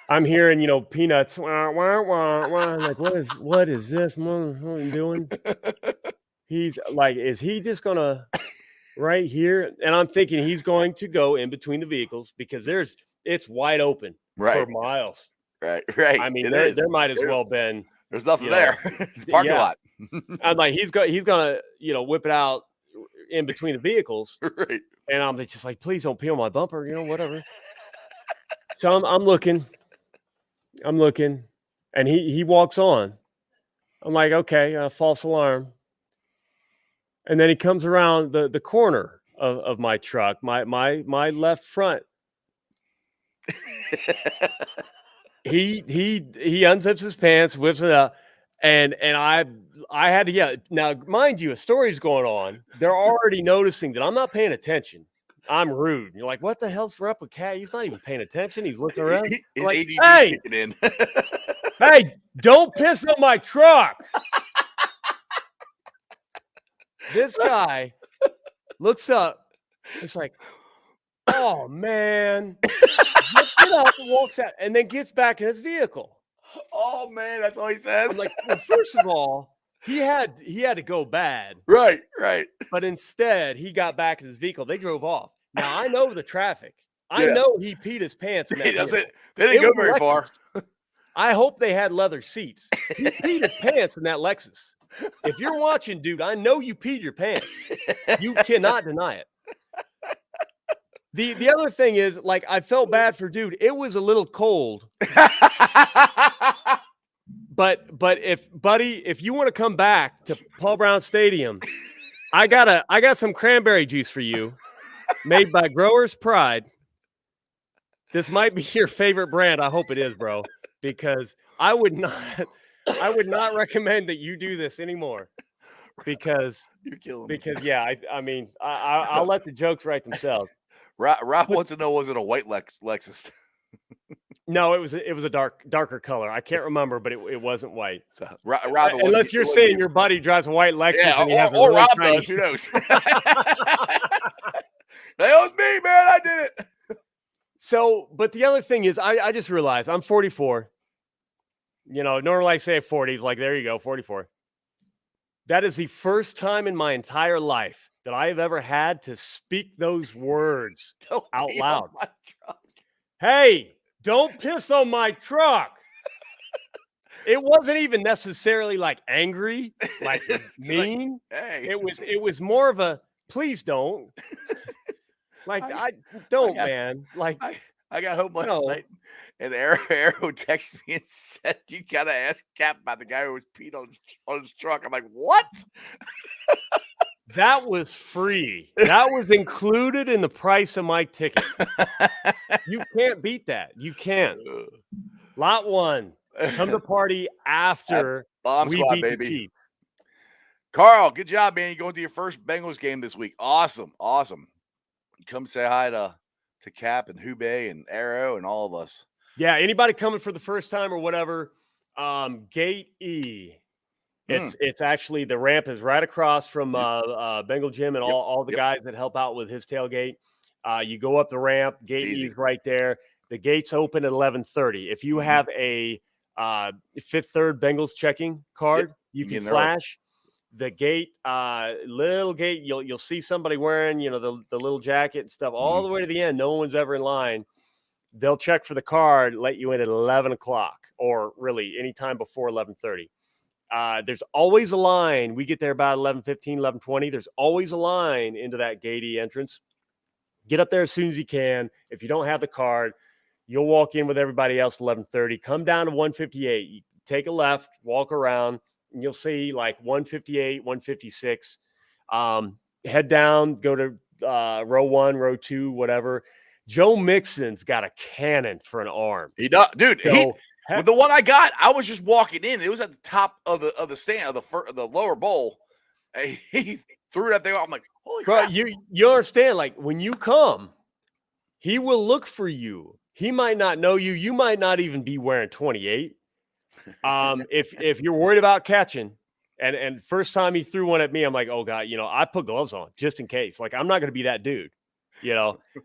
I'm hearing peanuts. Wah, wah, wah, wah. I'm like, what is this? What are you doing? He's like, is he just gonna right here? And I'm thinking he's going to go in between the vehicles because it's wide open for miles. Right. I mean, there might as well been. There's nothing there. It's a parking lot. I'm like, he's gonna whip it out in between the vehicles. Right. And I'm just like, please don't peel my bumper, whatever. So I'm looking, and he walks on. I'm like, okay, false alarm. And then he comes around the corner of my truck, my left front. He unzips his pants, whips it up, and I had to yell. Now, mind you, a story's going on. They're already noticing that I'm not paying attention. I'm rude. You're like, what the hell's up with Cat? He's not even paying attention. He's looking around. His like, ADD kicking in. Hey, don't piss on my truck. This guy looks up. It's like, oh man. Lifts it up and walks out, and then gets back in his vehicle. Oh man, that's all he said. I'm like, well, first of all, he had to go bad. Right. But instead, he got back in his vehicle. They drove off. Now I know the traffic. I know he peed his pants in that vehicle. They didn't go very far. I hope they had leather seats. He peed his pants in that Lexus. If you're watching, dude, I know you peed your pants. You cannot deny it. The other thing is, like, I felt bad for dude. It was a little cold. But if you want to come back to Paul Brown Stadium, I got some cranberry juice for you, made by Growers Pride. This might be your favorite brand. I hope it is, bro, because I would not I would not recommend that you do this anymore because You're killing me. yeah, I mean, I'll let the jokes write themselves. Rob wants to know, was it a white Lexus? No, it was a darker color. I can't remember, but it wasn't white. So, Rob, Unless you're saying your buddy drives a white Lexus and he has a or really Rob tiny... does. Who knows? That was me, man. I did it. So, but the other thing is, I just realized I'm 44. You know, normally I say 40. Like, there you go, 44. That is the first time in my entire life that I have ever had to speak those words out loud. Hey, don't piss on my truck. It wasn't even necessarily like angry, like mean. Like, hey. It was more of a please don't. Like I don't, man. Like I got home last night, and Arrow texted me and said, "You gotta ask Cap about the guy who was peed on his truck." I'm like, "What?" That was free. That was included in the price of my ticket. You can't beat that. You can't. Lot one. Come to party after Bomb we Squad, beat baby. the Chiefs. Carl, good job, man. You're going to your first Bengals game this week. Awesome. Come say hi to Cap and Hubei and Arrow and all of us. Yeah, anybody coming for the first time or whatever, Gate E. It's actually, the ramp is right across from Bengal Gym and all the guys that help out with his tailgate. You go up the ramp, Gate E is right there. The gates open at 11:30. If you have a Fifth Third Bengals checking card, you can flash the gate, little gate. You'll see somebody wearing, the little jacket and stuff all the way to the end. No one's ever in line. They'll check for the card, let you in at 11 o'clock, or really anytime before 11:30. There's always a line. We get there about 11:15, 11:20. There's always a line into that Gate E entrance. Get up there as soon as you can. If you don't have the card, you'll walk in with everybody else at 11:30. Come down to 158. You take a left, walk around, and you'll see like 158, 156. Head down, go to row 1, row 2, whatever. Joe Mixon's got a cannon for an arm. He does, dude. With the one I got, I was just walking in. It was at the top of the stand of the lower bowl. And he threw that thing off. I'm like, holy crap. You understand? Like, when you come, he will look for you. He might not know you. You might not even be wearing 28. If you're worried about catching, and first time he threw one at me, I'm like, oh God, I put gloves on just in case. Like, I'm not going to be that dude,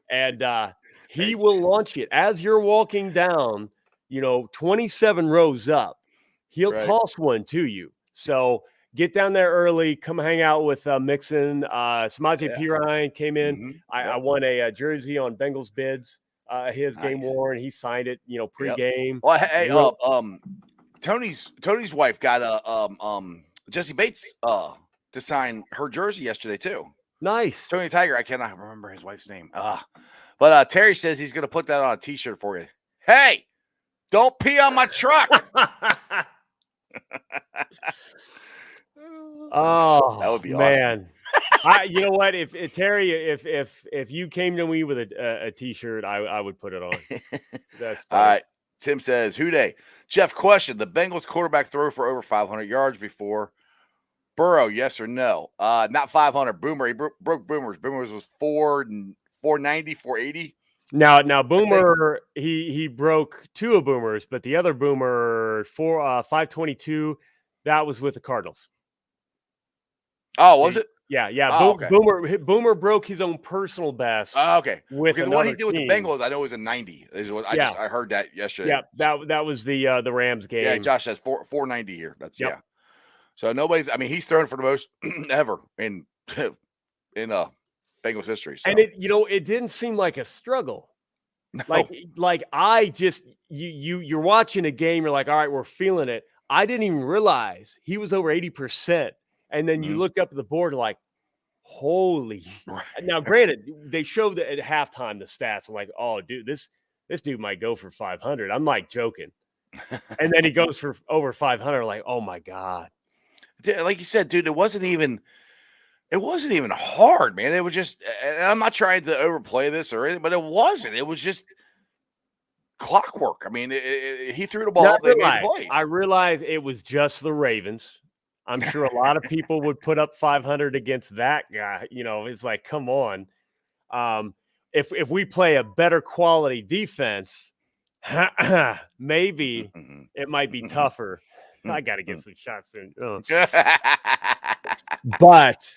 and he will launch it as you're walking down, 27 rows up. He'll toss one to you. So get down there early. Come hang out with Mixon. Samaje Perine came in. I won a jersey on Bengals bids. His game worn. He signed it, pregame. Well, hey, Tony's wife got Jesse Bates to sign her jersey yesterday too. Nice. Tony Tiger. I cannot remember his wife's name. But Terry says he's gonna put that on a t-shirt for you. Hey, don't pee on my truck. Oh, that would be man. You know what? If Terry, if you came to me with a t-shirt, I would put it on. That's funny. All right. Tim says, "Houday, Jeff, question: the Bengals quarterback throw for over 500 yards before Burrow? Yes or no? Not 500. Boomer. He broke Boomer's. Boomer's was 490, 480. Now Boomer, he broke two of Boomer's, but the other Boomer 522. That was with the Cardinals. Oh, was it? Yeah. Oh, okay. Boomer broke his own personal best. Okay. With the one he did with the Bengals, I know it was a 90. I heard that yesterday. Yeah, that was the Rams game. Yeah, Josh says 490 here. That's So nobody's. I mean, he's thrown for the most ever in Bengals history. So. And it didn't seem like a struggle. No. Like I just you're watching a game. You're like, all right, we're feeling it. I didn't even realize he was over 80%. And then you look up at the board like, holy. Right. Now, granted, they showed at halftime the stats. I'm like, oh, dude, this dude might go for 500. I'm like joking. And then he goes for over 500. Like, oh my God. Like you said, dude, it wasn't even hard, man. It was just, and I'm not trying to overplay this or anything, but it wasn't. It was just, clockwork. I mean, he threw the ball, they made the plays. I realize it was just the Ravens. I'm sure a lot of people would put up 500 against that guy. You know, it's like, come on. If we play a better quality defense, maybe it might be tougher. I got to get some shots in. But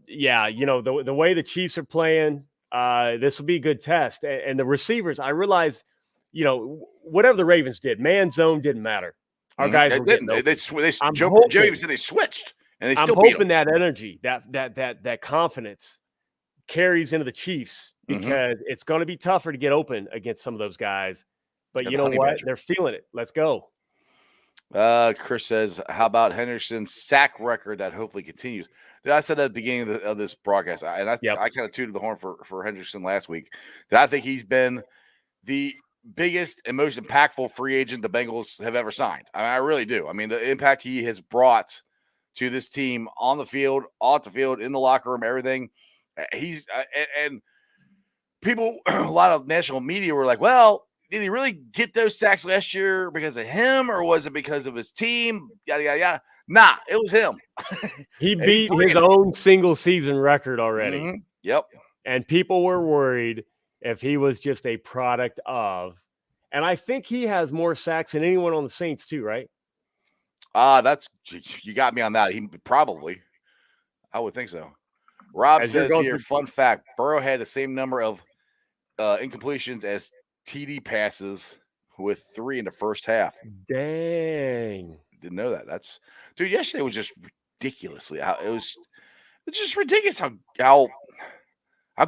yeah, you know, the way the Chiefs are playing, this will be a good test. And the receivers, I realize, you know, whatever the Ravens did, man zone didn't matter. Our guys were getting open. Joe even said they switched, and they still beat them. I'm hoping that energy, that confidence carries into the Chiefs, because it's going to be tougher to get open against some of those guys. But you know what? They're feeling it. Let's go. Chris says, how about Henderson's sack record that hopefully continues? I said at the beginning of this broadcast, and I kind of tooted the horn for Henderson last week, that I think he's been the biggest and most impactful free agent the Bengals have ever signed. I really do. I mean, the impact he has brought to this team on the field, off the field, in the locker room, everything. He's and people, a lot of national media were like, well, did he really get those sacks last year because of him, or was it because of his team? Yada, yada, yada. Nah, it was him. He beat his own single season record already. Yep. And people were worried if he was just a product of. And I think he has more sacks than anyone on the Saints too, right? You got me on that. He probably. I would think so. Rob says here, fun fact, Burrow had the same number of incompletions as TD passes, with 3 in the first half. Dang. Didn't know that. Dude, yesterday was just ridiculously it's just ridiculous how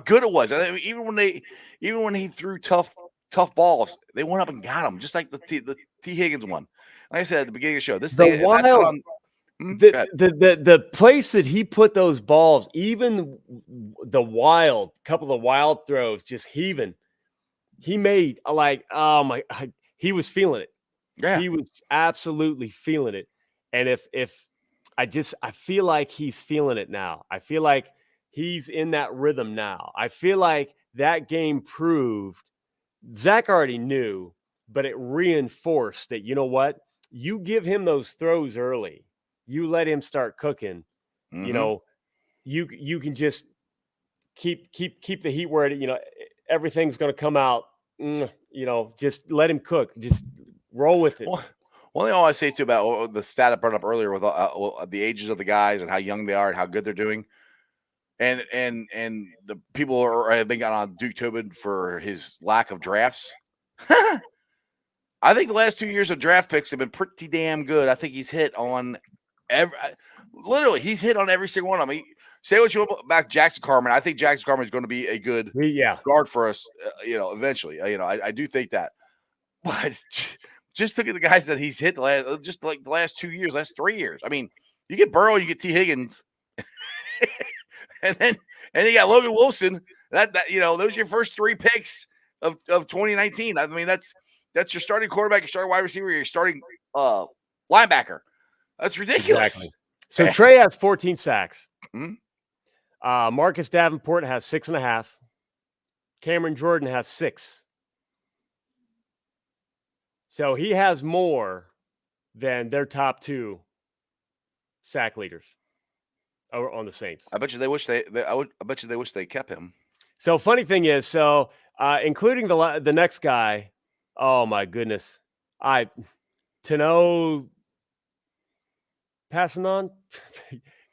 good it was. And I mean, even when he threw tough balls, they went up and got him, just like the T. Higgins one. Like I said at the beginning of the show, the place that he put those balls, even the couple of wild throws, just heaving. He made he was feeling it. Yeah. He was absolutely feeling it. And I feel like he's feeling it now. I feel like he's in that rhythm now. I feel like that game proved, Zach already knew, but it reinforced that, you know what? You give him those throws early. You let him start cooking. You know, you can just keep the heat where it, you know, everything's going to come out. You know, just let him cook. Just roll with it. Well, one thing I want to say too about the stat I brought up earlier with the ages of the guys and how young they are and how good they're doing, and the people have been got on Duke Tobin for his lack of drafts. I think the last 2 years of draft picks have been pretty damn good. I think he's hit on he's hit on every single one of them. Say what you want about Jackson Carman. I think Jackson Carman is going to be a good guard for us, eventually. I do think that. But just look at the guys that he's hit the last 2 years, last 3 years. I mean, you get Burrow, you get T. Higgins, and you got Logan Wilson. That those are your first 3 picks of 2019. I mean, that's your starting quarterback, your starting wide receiver, your starting linebacker. That's ridiculous. Exactly. So Trey has 14 sacks. Marcus Davenport has 6.5. Cameron Jordan has 6. So he has more than their top 2 sack leaders on the Saints. I bet you they wish they wish they kept him. So funny thing is, including the next guy, oh my goodness, Tano passing on.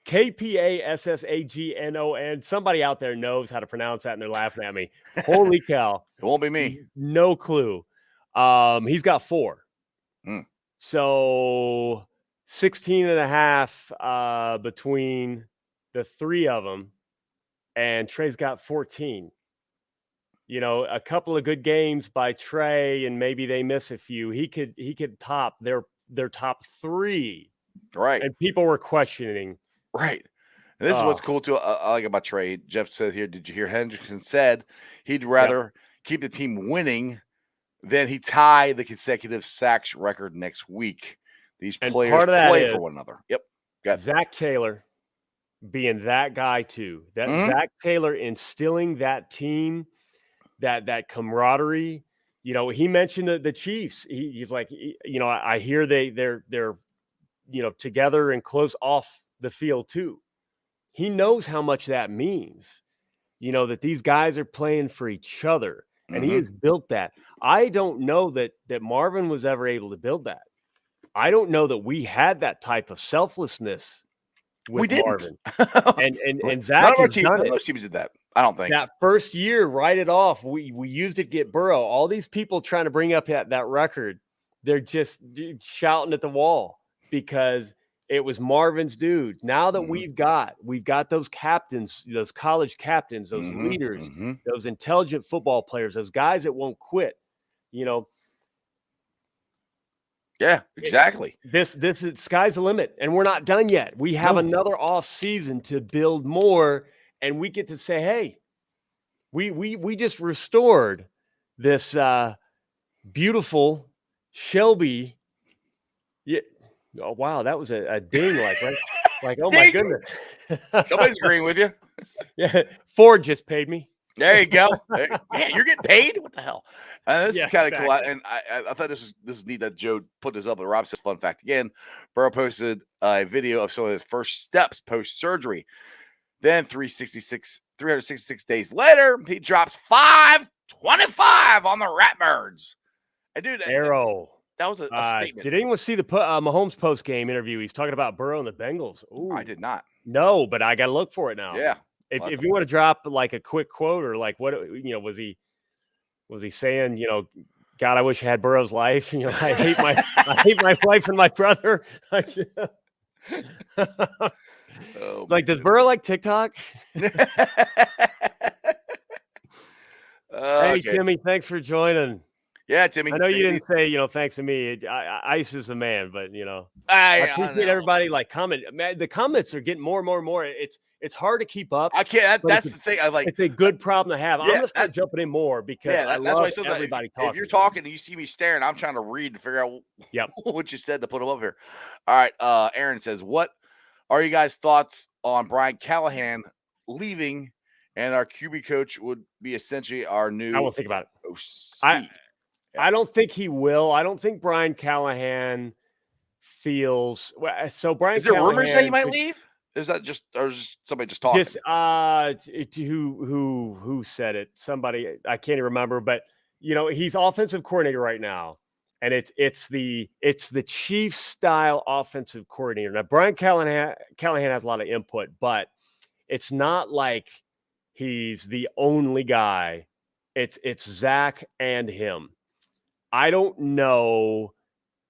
Kpassagnon. Somebody out there knows how to pronounce that, and they're laughing at me. Holy cow. It won't be me. No clue. He's got 4. So 16.5 between the 3 of them, and Trey's got 14. You know, a couple of good games by Trey, and maybe they miss a few. He could top their top 3. Right. And people were questioning. Right. And this is what's cool too. I like about Trey. Jeff says here, did you hear Henderson said he'd rather keep the team winning than he tie the consecutive sacks record next week. These players play for one another. Yep. Zach Taylor being that guy too. That Zach Taylor instilling that team, that camaraderie. You know, he mentioned the Chiefs. He's like, you know, I hear they're you know, together and close off the field too. He knows how much that means. You know, that these guys are playing for each other, and he has built that. I don't know that Marvin was ever able to build that. I don't know that we had that type of selflessness with Marvin. And Zach none of our has done it. teams did that. I don't think. That first year, write it off. We used it to get Burrow. All these people trying to bring up that record, they're just shouting at the wall because it was Marvin's dude. Now that we've got those captains, those college captains, those leaders, those intelligent football players, those guys that won't quit. You know. Yeah, exactly. This is sky's the limit, and we're not done yet. We have another off season to build more, and we get to say, hey, we just restored this beautiful Shelby. Yeah. Oh wow, that was a ding, like oh my goodness. Somebody's agreeing with you. Yeah, Ford just paid me. There you go. Yeah, you're getting paid. What the hell? This is kind of cool. And I thought this is neat that Joe put this up. And Rob says, fun fact again, Burrow posted a video of some of his first steps post surgery. Then 366 days later, he drops 525 on the Ratbirds. And dude, Arrow. That was a statement. Did anyone see the Mahomes post game interview? He's talking about Burrow and the Bengals. Ooh. I did not. No, but I got to look for it now. Yeah. If you want to drop like a quick quote or like what, you know, was he saying, you know, God, I wish I had Burrow's life. You know, I hate my wife and my brother. Like, does Burrow like TikTok? Hey, Timmy, thanks for joining. Yeah, Timmy. I know you didn't say, you know, thanks to me. Ice is the man, but you know, I appreciate everybody like comment. Man, the comments are getting more and more and more. It's hard to keep up. I can't. That's the thing. I like. It's a good problem to have. I'm gonna start jumping in more because I love everybody talking. If you're talking and you see me staring, I'm trying to read to figure out what you said to put them up here. All right. Aaron says, "What are you guys' thoughts on Brian Callahan leaving, and our QB coach would be essentially our new?" I will think about it. OC. I don't think he will. I don't think Brian Callahan feels so. Brian, is there Callahan, rumors that he might leave? Is that just or is somebody just talking? Who said it? Somebody, I can't even remember. But you know, he's offensive coordinator right now, and it's the Chiefs style offensive coordinator. Now Brian Callahan has a lot of input, but it's not like he's the only guy. It's Zach and him. I don't know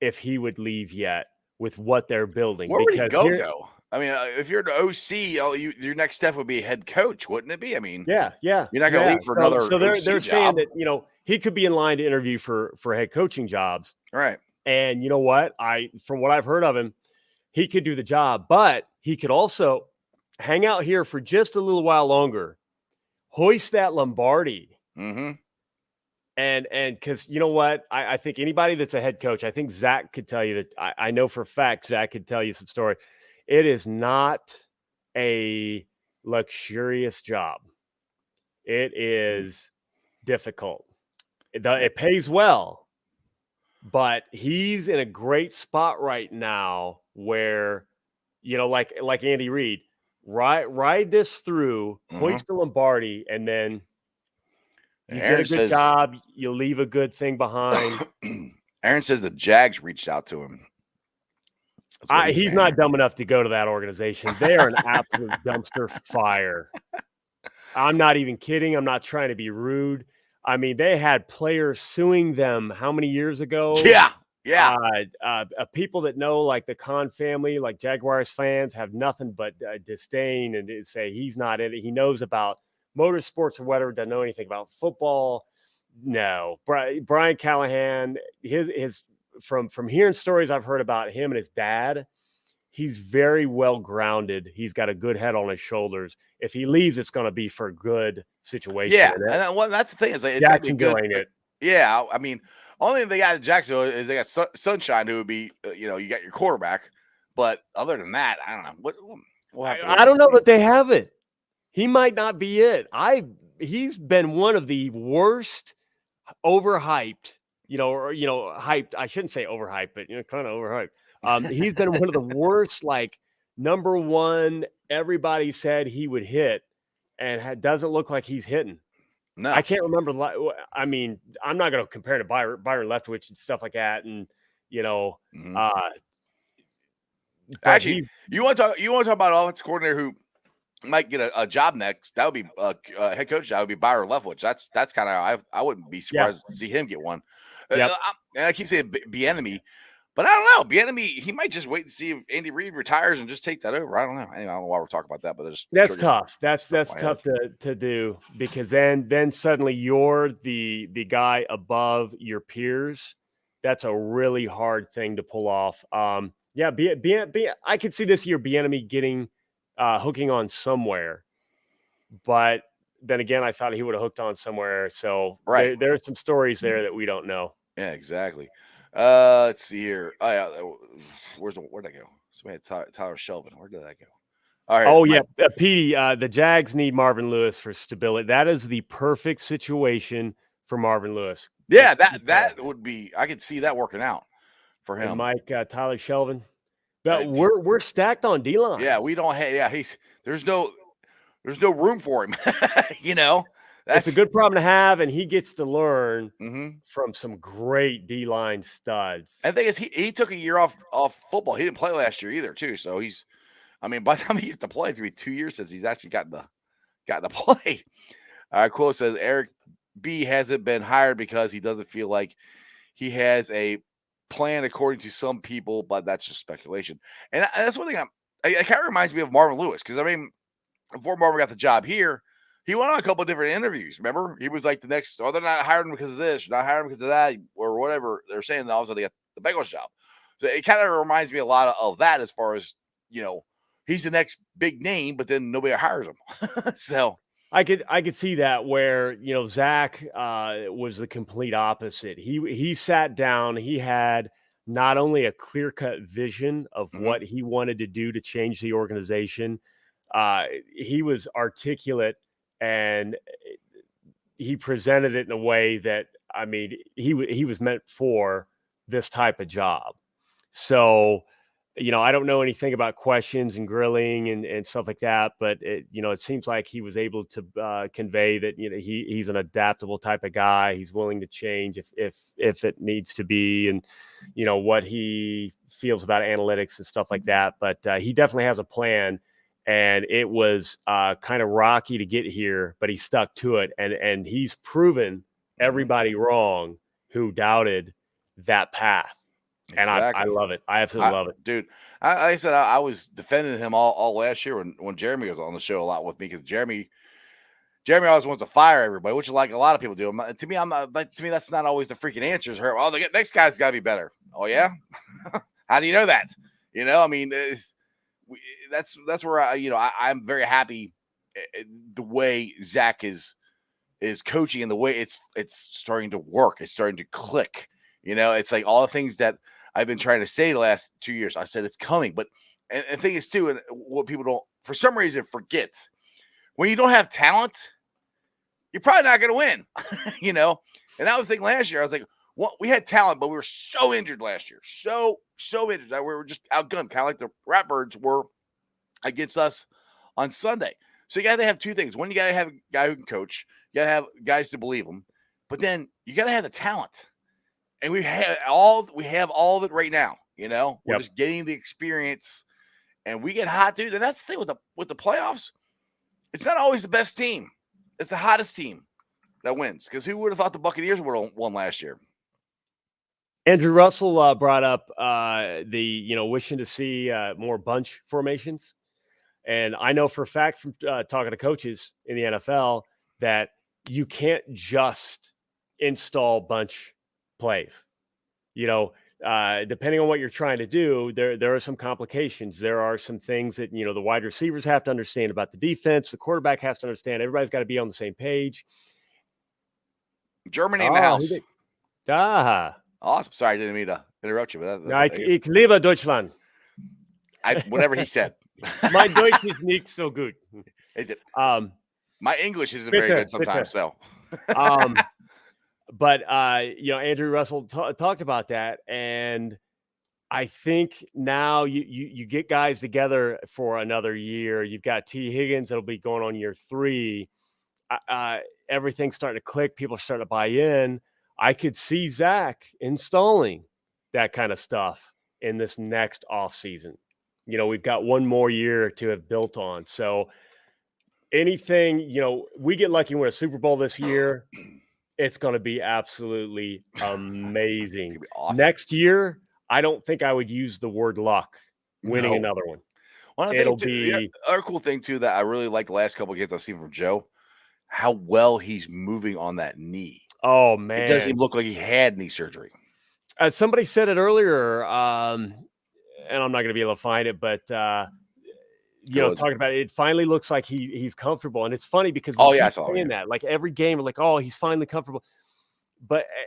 if he would leave yet with what they're building. Where would he go, though? I mean, if you're the OC, your next step would be head coach, wouldn't it be? I mean, yeah. You're not going to leave for another. So they're saying that, you know, he could be in line to interview for head coaching jobs. Right. And you know what? From what I've heard of him, he could do the job, but he could also hang out here for just a little while longer, hoist that Lombardi. Mm-hmm. And because you know what, I think anybody that's a head coach, I think Zach could tell you that. I know for a fact Zach could tell you some story. It is not a luxurious job. It is difficult. It pays well, but he's in a great spot right now where, you know, like Andy Reid, ride this through, hoist the Lombardi, and then. You did a good job. You leave a good thing behind. Aaron says the Jags reached out to him. He's not dumb enough to go to that organization. They are an absolute dumpster fire. I'm not even kidding. I'm not trying to be rude. I mean, they had players suing them how many years ago? Yeah. People that know, like the Khan family, like Jaguars fans, have nothing but disdain and say he's not in it. He knows about motorsports or whatever, doesn't know anything about football. No, Brian Callahan, his from hearing stories I've heard about him and his dad, he's very well grounded. He's got a good head on his shoulders. If he leaves, it's going to be for a good situation. Yeah, and that's the thing is like, Jack's enjoying it. Yeah, I mean, only thing they got in Jacksonville is they got Sunshine, who would be, you know, you got your quarterback, but other than that, I don't know. I don't know that they have it. He might not be it. He's been one of the worst overhyped, or hyped. I shouldn't say overhyped, but kind of overhyped. He's been one of the worst, like number one. Everybody said he would hit, and doesn't look like he's hitting. No, I can't remember. I mean, I'm not going to compare to Byron Leftwich and stuff like that, and actually, you want to talk about an offensive coordinator who might get a job next? That would be a head coach. That would be Byron Leftwich. That's kind of I wouldn't be surprised to see him get one. Yep. I keep saying Bieniemy, but I don't know. Bieniemy, he might just wait and see if Andy Reid retires and just take that over. I don't know. Anyway, I don't know why we're talking about that, but that's tough. That's tough to do, because then suddenly you're the guy above your peers. That's a really hard thing to pull off. I could see this year Bieniemy getting hooking on somewhere, but then again, I thought he would have hooked on somewhere. So there are some stories there that we don't know. Yeah, exactly. Let's see here. Oh yeah, where'd I go? Somebody had Tyler Shelvin. Where did that go? All right. Oh yeah, Petey. The Jags need Marvin Lewis for stability. That is the perfect situation for Marvin Lewis. Yeah, that would be. I could see that working out for him. And Mike, Tyler Shelvin. But we're stacked on D-line. Yeah, we don't have. Yeah, there's no room for him. That's a good problem to have, and he gets to learn Mm-hmm. from some great D-line studs. And the thing is, he took a year off football. He didn't play last year either, too. So by the time he gets to play, it's gonna be 2 years since he's actually gotten to play. All right, quote says Eric B hasn't been hired because he doesn't feel like he has a plan, according to some people, but that's just speculation. And that's one thing it kind of reminds me of Marvin Lewis, because I mean, before Marvin got the job here, he went on a couple of different interviews. Remember, he was like the next, they're not hiring him because of this, not hiring him because of that, or whatever they're saying. And all of a sudden, they got the Bengals job. So it kind of reminds me a lot of that, as far as he's the next big name, but then nobody hires him. So I could see that, where Zach was the complete opposite. He sat down. He had not only a clear-cut vision of what he wanted to do to change the organization, he was articulate, and he presented it in a way that, I mean, he was meant for this type of job. So, I don't know anything about questions and grilling and stuff like that, but it seems like he was able to convey that he's an adaptable type of guy. He's willing to change if it needs to be, and what he feels about analytics and stuff like that. But he definitely has a plan, and it was kind of rocky to get here, but he stuck to it, and he's proven everybody wrong who doubted that path. And exactly. I love it. I absolutely love it, dude. I said I was defending him all last year when Jeremy was on the show a lot with me, because Jeremy always wants to fire everybody, which is like a lot of people do. To me, that's not always the freaking answers. The next guy's got to be better. Oh yeah, how do you know that? I mean, that's where I'm very happy the way Zach is coaching, and the way it's starting to work. It's starting to click. It's like all the things that I've been trying to say the last 2 years. I said it's coming, but and the thing is too, and what people don't, for some reason, forget, when you don't have talent, you're probably not going to win. And that was the thing last year. I was like, we had talent, but we were so injured last year, so injured that we were just outgunned, kind of like the Ratbirds were against us on Sunday. So you got to have two things. One, you got to have a guy who can coach. You got to have guys to believe him, but then you got to have the talent. And we have all of it right now. We're just getting the experience, and we get hot, dude. And that's the thing with the playoffs. It's not always the best team; it's the hottest team that wins. Because who would have thought the Buccaneers would have won last year? Andrew Russell brought up the wishing to see more bunch formations, and I know for a fact from talking to coaches in the NFL that you can't just install bunch plays. Depending on what you're trying to do, there are some complications. There are some things that the wide receivers have to understand about the defense. The quarterback has to understand. Everybody's got to be on the same page. Germany in the house. Awesome. Sorry, I didn't mean to interrupt you. But ich liebe Deutschland. Whatever he said. My Deutsch is nicht so good. My English isn't very good sometimes. So. But Andrew Russell talked about that, and I think now you get guys together for another year. You've got T. Higgins that'll be going on year 3. Everything's starting to click. People are starting to buy in. I could see Zach installing that kind of stuff in this next offseason. We've got one more year to have built on. So anything, we get lucky and win a Super Bowl this year, it's going to be absolutely amazing. It's gonna be awesome. Next year, I don't think I would use the word luck winning another one. It'll be another cool thing too that I really like the last couple of games I've seen from Joe, how well he's moving on that knee. Oh man, it doesn't even look like he had knee surgery. As somebody said it earlier, and I'm not going to be able to find it, but talking about it finally looks like he's comfortable, and it's funny because we keep saying that like every game, we're like, oh, he's finally comfortable,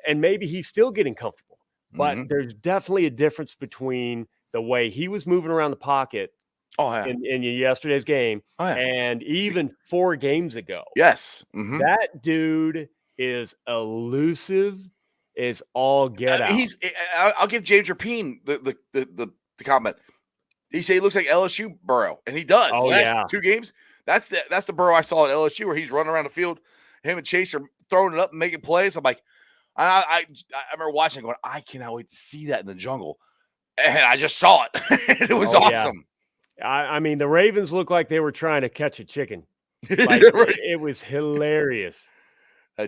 and maybe he's still getting comfortable, but there's definitely a difference between the way he was moving around the pocket. In yesterday's game, and even 4 games ago. Yes, that dude is elusive. Is all get out. I'll give James Rapine the comment. He said he looks like LSU Burrow, and he does. Oh yeah, 2 games. That's the Burrow I saw at LSU where he's running around the field. Him and Chase are throwing it up and making plays. I'm like, I remember watching, going, I cannot wait to see that in the jungle, and I just saw it. It was awesome. Yeah. I mean, the Ravens looked like they were trying to catch a chicken. Like, it was hilarious.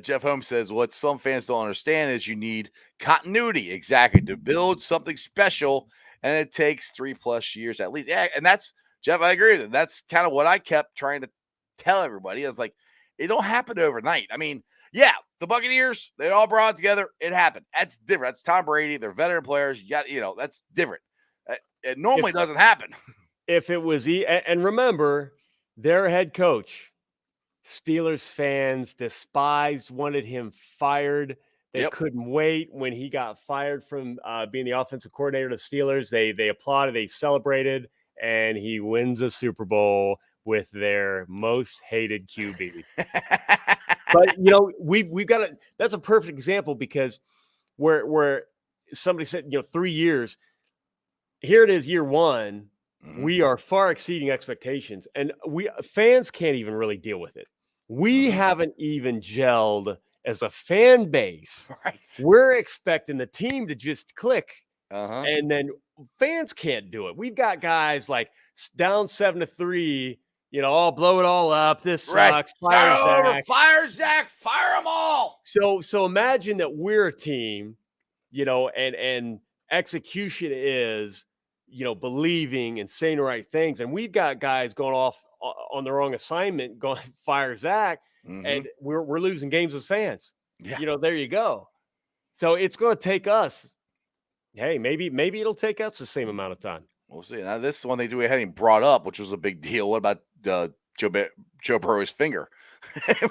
Jeff Holmes says, what some fans don't understand is you need continuity, exactly, to build something special, and it takes 3+ years at least. Yeah, and that's, Jeff, I agree with it. That's kind of what I kept trying to tell everybody. I was like, it don't happen overnight. I mean, yeah, the Buccaneers, they all brought it together. It happened. That's different. That's Tom Brady. They're veteran players. You got, that's different. It normally doesn't happen. If it was, and remember, their head coach, Steelers fans despised, wanted him fired. They couldn't wait when he got fired from being the offensive coordinator of the Steelers. They applauded, they celebrated, and he wins a Super Bowl with their most hated QB. But we've got to. That's a perfect example because where somebody said 3 years. Here it is, year 1. We are far exceeding expectations, and fans can't even really deal with it. We haven't even gelled as a fan base. Right. We're expecting the team to just click, and then fans can't do it. We've got guys like down 7-3. I'll blow it all up. This sucks. Fire Zach. Fire them all. So imagine that we're a team, and execution is. Believing and saying the right things. And we've got guys going off on the wrong assignment, going fire Zach, and we're losing games as fans. Yeah. There you go. So it's going to take us. Hey, maybe it'll take us the same amount of time. We'll see. Now, this is one they hadn't brought up, which was a big deal. What about Joe Burrow's finger?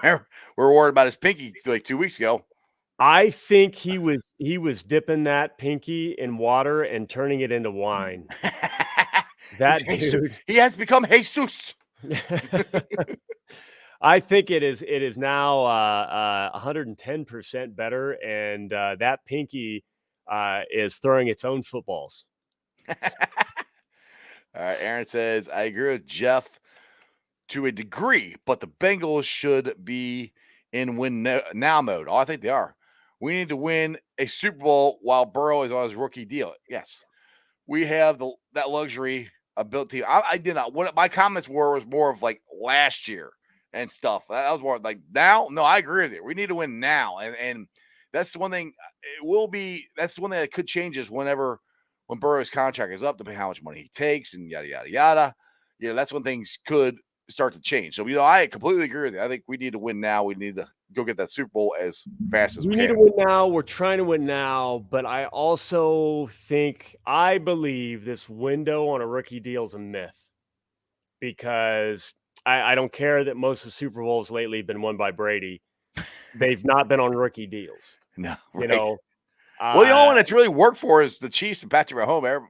We're worried about his pinky like 2 weeks ago. I think he was dipping that pinky in water and turning it into wine. That dude, he has become Jesus. I think it is now 110% better, and that pinky is throwing its own footballs. All right, Aaron says, I agree with Jeff to a degree, but the Bengals should be in win now mode. Oh, I think they are. We need to win a Super Bowl while Burrow is on his rookie deal. Yes, we have that luxury ability. I did not. What my comments was more of like last year and stuff. That was more like now. No, I agree with you. We need to win now, and that's the one thing. That's the one thing that could change is when Burrow's contract is up, depending on how much money he takes and yada yada yada. That's when things could start to change. So I completely agree with you. I think we need to win now. We need to go get that Super Bowl as fast as we can. We need to win now. We're trying to win now, but I also I believe this window on a rookie deal is a myth because I don't care that most of the Super Bowls lately have been won by Brady. They've not been on rookie deals. No, right. Well, the only one that's really worked for is the Chiefs and Patrick Mahomes.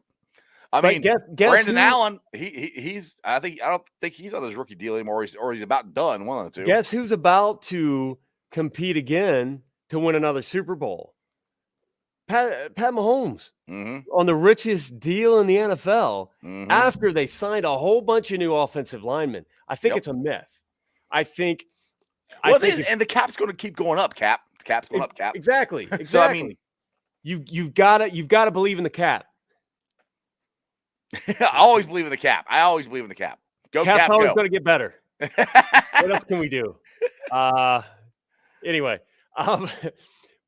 I mean, guess Brandon Allen, he's I don't think he's on his rookie deal anymore, or he's about done. One of the two. Guess who's about to compete again to win another Super Bowl. Pat Mahomes Mm-hmm. on the richest deal in the NFL Mm-hmm. after they signed a whole bunch of new offensive linemen. I think it's a myth. I think and the cap's going to keep going up. The cap's going up. Cap. Exactly. So I mean, you've got to believe in the cap. I always believe in the cap. Go Cap's Cap, always go. going to get better. What else can we do? Anyway,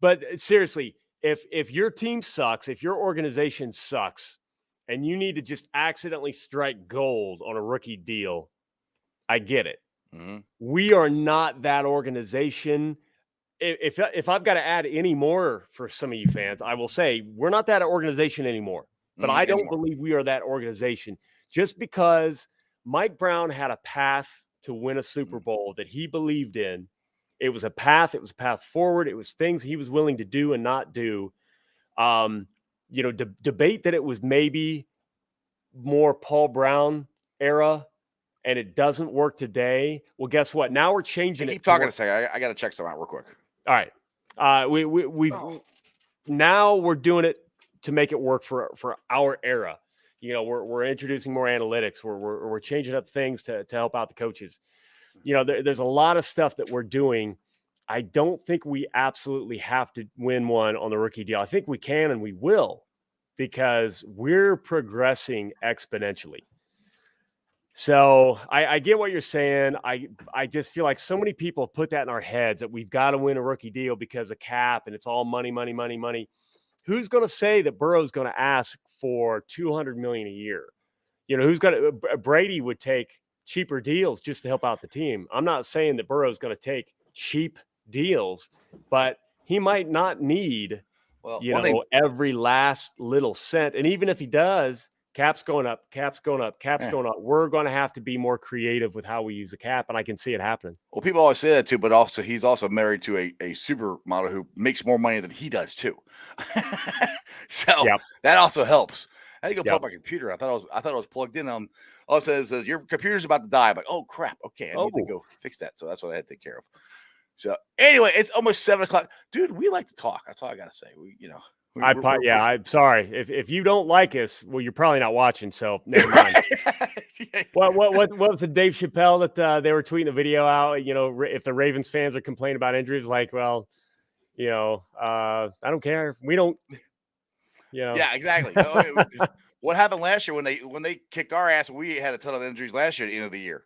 but seriously, if your team sucks, if your organization sucks, and you need to just accidentally strike gold on a rookie deal, I get it. Mm-hmm. We are not that organization. If I've got to add any more for some of you fans, I will say we're not that organization anymore. But I don't believe we are that organization. Just because Mike Brown had a path to win a Super Bowl that he believed in, it was a path forward. It was things he was willing to do and not do. Debate that it was maybe more Paul Brown era and it doesn't work today. Well, guess what? Now we're changing it. Keep talking a second. I got to check something out real quick. All right. Now we're doing it to make it work for our era. We're introducing more analytics. We're changing up things to help out the coaches. There's a lot of stuff that we're doing. I don't think we absolutely have to win one on the rookie deal. I think we can and we will because we're progressing exponentially. So I get what you're saying. I just feel like so many people have put that in our heads that we've got to win a rookie deal because of cap and it's all money, money, money, money. Who's going to say that Burrow's going to ask for $200 million a year? Who's going to? Brady would take cheaper deals just to help out the team. I'm not saying that Burrow's going to take cheap deals, but he might not need, every last little cent. And even if he does, cap's going up. Going up. We're going to have to be more creative with how we use the cap, and I can see it happening. Well, people always say that too, but also he's also married to a supermodel who makes more money than he does too. So that also helps. I had to go plug my computer. I thought it was plugged in. All it says is your computer's about to die. I'm like, oh crap. Okay, I need to go fix that. So that's what I had to take care of. So anyway, it's almost 7:00. Dude, we like to talk. That's all I gotta say. I'm sorry. If you don't like us, well, you're probably not watching, so never mind. What was the Dave Chappelle that they were tweeting the video out? If the Ravens fans are complaining about injuries, like, well, I don't care. We don't. Yeah, exactly. What happened last year when they kicked our ass? We had a ton of injuries last year at the end of the year.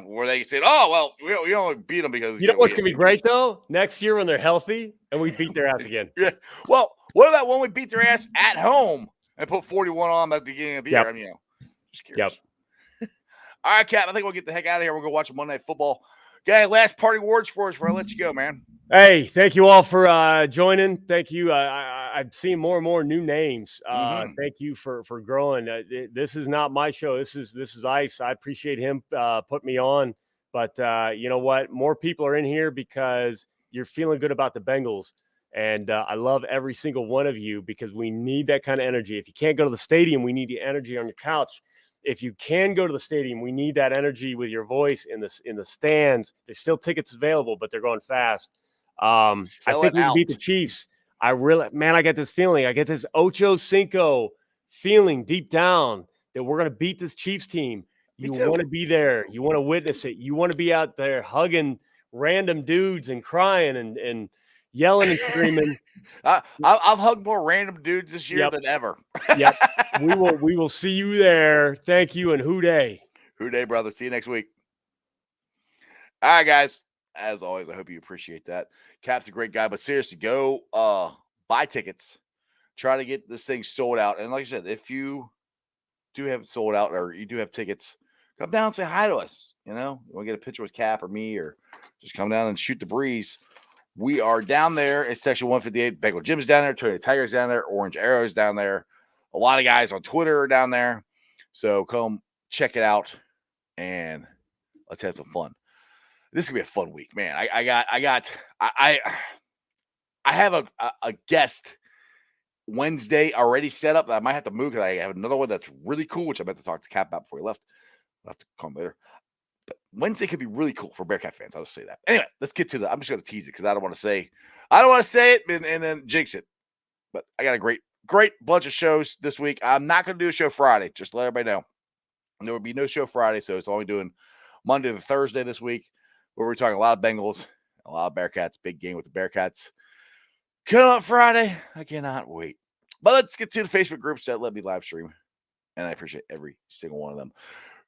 Where they said, "Oh, well, we only beat them because." What's gonna be great though? Next year when they're healthy and we beat their ass again. Yeah. Well, what about when we beat their ass at home and put 41 on them at the beginning of the year? I mean, just curious. All right, Cap. I think we'll get the heck out of here. We'll go watch Monday Night Football. Okay, last party words for us before I let you go, man. Hey, thank you all for joining. Thank you. I've seen more and more new names. Thank you for growing. This is not my show. This is Ice. I appreciate him putting me on. But you know what? More people are in here because you're feeling good about the Bengals. And I love every single one of you because we need that kind of energy. If you can't go to the stadium, we need the energy on your couch. If you can go to the stadium, we need that energy with your voice in the stands. There's still tickets available, but they're going fast. I think we can beat the Chiefs. I get this feeling. I get this Ocho Cinco feeling deep down that we're going to beat this Chiefs team. You want to be there. You want to witness it. You want to be out there hugging random dudes and crying and yelling and screaming. I've hugged more random dudes this year than ever. Yep. We will see you there. Thank you and hoo-day. Hoo-day, brother. See you next week. All right, guys. As always, I hope you appreciate that. Cap's a great guy, but seriously, go buy tickets. Try to get this thing sold out. And like I said, if you do have it sold out or you do have tickets, come down and say hi to us. You want to get a picture with Cap or me or just come down and shoot the breeze. We are down there at Section 158. Bengal Jim's down there. Tony Tiger's down there. Orange Arrow's down there. A lot of guys on Twitter are down there. So come check it out and let's have some fun. This is gonna be a fun week, man. I have a guest Wednesday already set up that I might have to move because I have another one that's really cool, which I meant to talk to Cap about before he left. I'll have to call him later. But Wednesday could be really cool for Bearcat fans. I'll just say that. Anyway, let's get to I'm just going to tease it because I don't want to say it and then jinx it. But I got a great bunch of shows this week. I'm not going to do a show Friday. Just to let everybody know. There will be no show Friday, so it's only doing Monday to Thursday this week, where we're talking a lot of Bengals, a lot of Bearcats, big game with the Bearcats. Coming up Friday, I cannot wait. But let's get to the Facebook groups that let me live stream, and I appreciate every single one of them.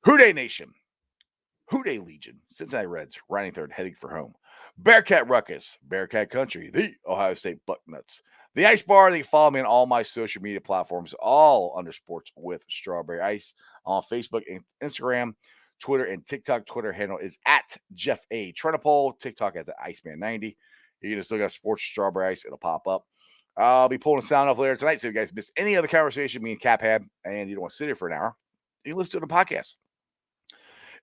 Houday Nation, Houday Legion, Cincinnati Reds, riding third, heading for home. Bearcat Ruckus, Bearcat Country, the Ohio State Bucknuts. The Ice Bar, they can follow me on all my social media platforms, all under Sports with Strawberry Ice, on Facebook and Instagram, Twitter, and TikTok. Twitter handle is at Jeff A. Trenopole. TikTok as at Iceman90. You can just look up Sports Strawberry Ice. It'll pop up. I'll be pulling a sound off later tonight, so if you guys missed any other conversation me and Cap had, and you don't want to sit here for an hour, you can listen to the podcast.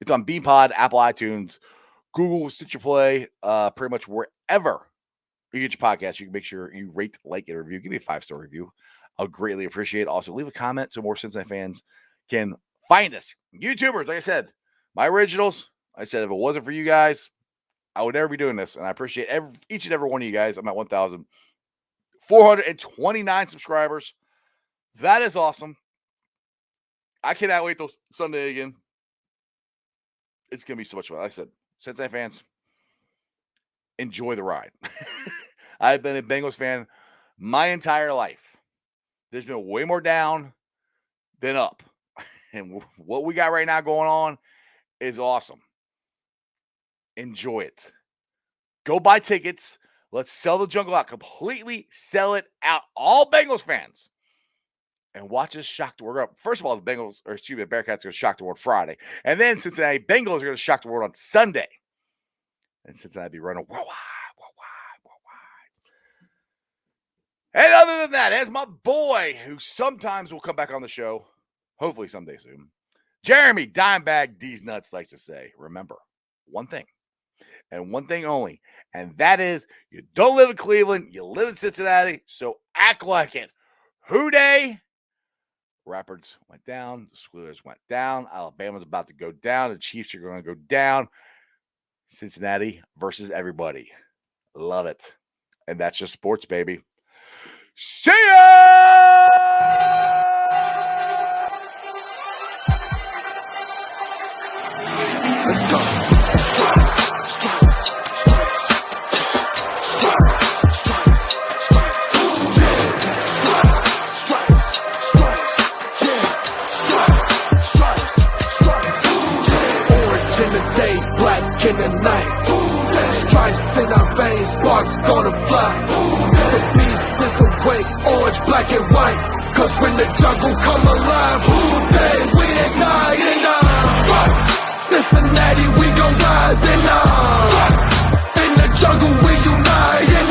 It's on BeanPod, Apple iTunes, Google, Stitcher Play, pretty much wherever you get your podcast. You can make sure you rate, like, and review. Give me a 5-star review. I'll greatly appreciate it. Also, leave a comment so more Cincinnati fans can find us. YouTubers, like I said, my originals. I said if it wasn't for you guys, I would never be doing this. And I appreciate each and every one of you guys. I'm at 1,429 subscribers. That is awesome. I cannot wait till Sunday again. It's going to be so much fun. Like I said, Cincinnati fans, enjoy the ride. I've been a Bengals fan my entire life. There's been way more down than up. And what we got right now going on is awesome. Enjoy it. Go buy tickets. Let's sell the jungle out. Completely sell it out. All Bengals fans. And watch us shock the world. First of all, the Bearcats are going to shock the world Friday. And then Cincinnati Bengals are going to shock the world on Sunday. And Cincinnati be running worldwide. And other than that, as my boy, who sometimes will come back on the show, hopefully someday soon, Jeremy Dimebag D's Nuts likes to say, remember one thing, and one thing only, and that is you don't live in Cleveland, you live in Cincinnati, so act like it. Houday. Rapids went down. The Squealers went down. Alabama's about to go down. The Chiefs are going to go down. Cincinnati versus everybody. Love it. And that's just sports, baby. See ya! Let's go. In the night, stripes in our veins, sparks gonna fly. The beast disobey, orange, black and white. Cause when the jungle come alive, Houday, we ignite in Cincinnati, we gon' rise in the jungle, we unite in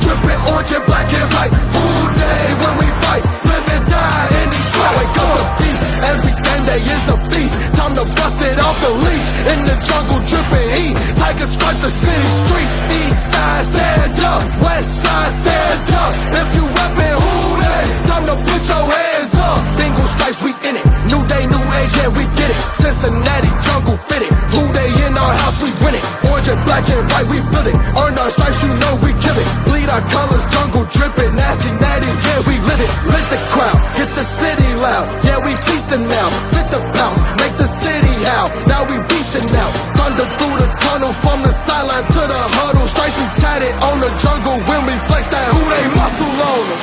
dripping orange and black and white. Houday, when we fight, live and die in these stripes. Wake up the beast, every day is a feast. Time to bust it off the leash. In the jungle, dripping heat. Tigers strike the city streets. East side, stand up. West side, stand up. If you reppin' Houday, time to put your hands up. Bengals stripes, we in it. New day, new age, yeah, we get it. Cincinnati jungle fitted. Houday in our house, we win it. Orange and black and white, we build it. Earn our stripes, you know we kill it. Bleed our colors, jungle dripping. Nasty, natty, yeah, we lit it. Lit the crowd, get the city loud. Yeah, we feasting now. Fit the bounce, make the city howl. Now we beastin' now. Thunder through the tunnel, from the sideline to the huddle. Stripes we tatted on the jungle when we flex that Houday muscle on them.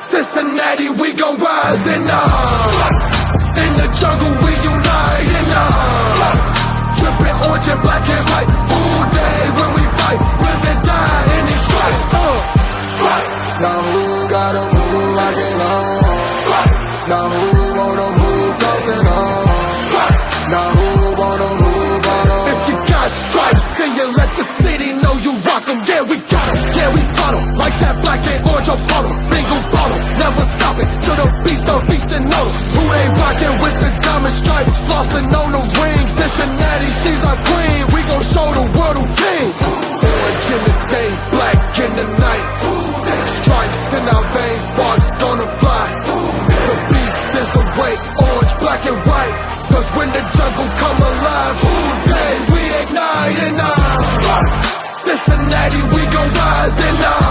Cincinnati, we gon' rise in the jungle, we unite in dripping orange and black and white. Houday, when we fight, live and die in these stripes. Now who gotta move like it on? Now who wanna move dancing on? Now who wanna move on? If you got stripes and you let the city know you rock 'em, yeah we got 'em, yeah we fought 'em. Like that black and orange upon 'em, bingo bottle, never stop it, till the beast on feastin' on 'em. Who ain't rockin' with the diamond stripes, flossin' on the ring? Cincinnati, she's our queen, we gon' show the eyes and eyes.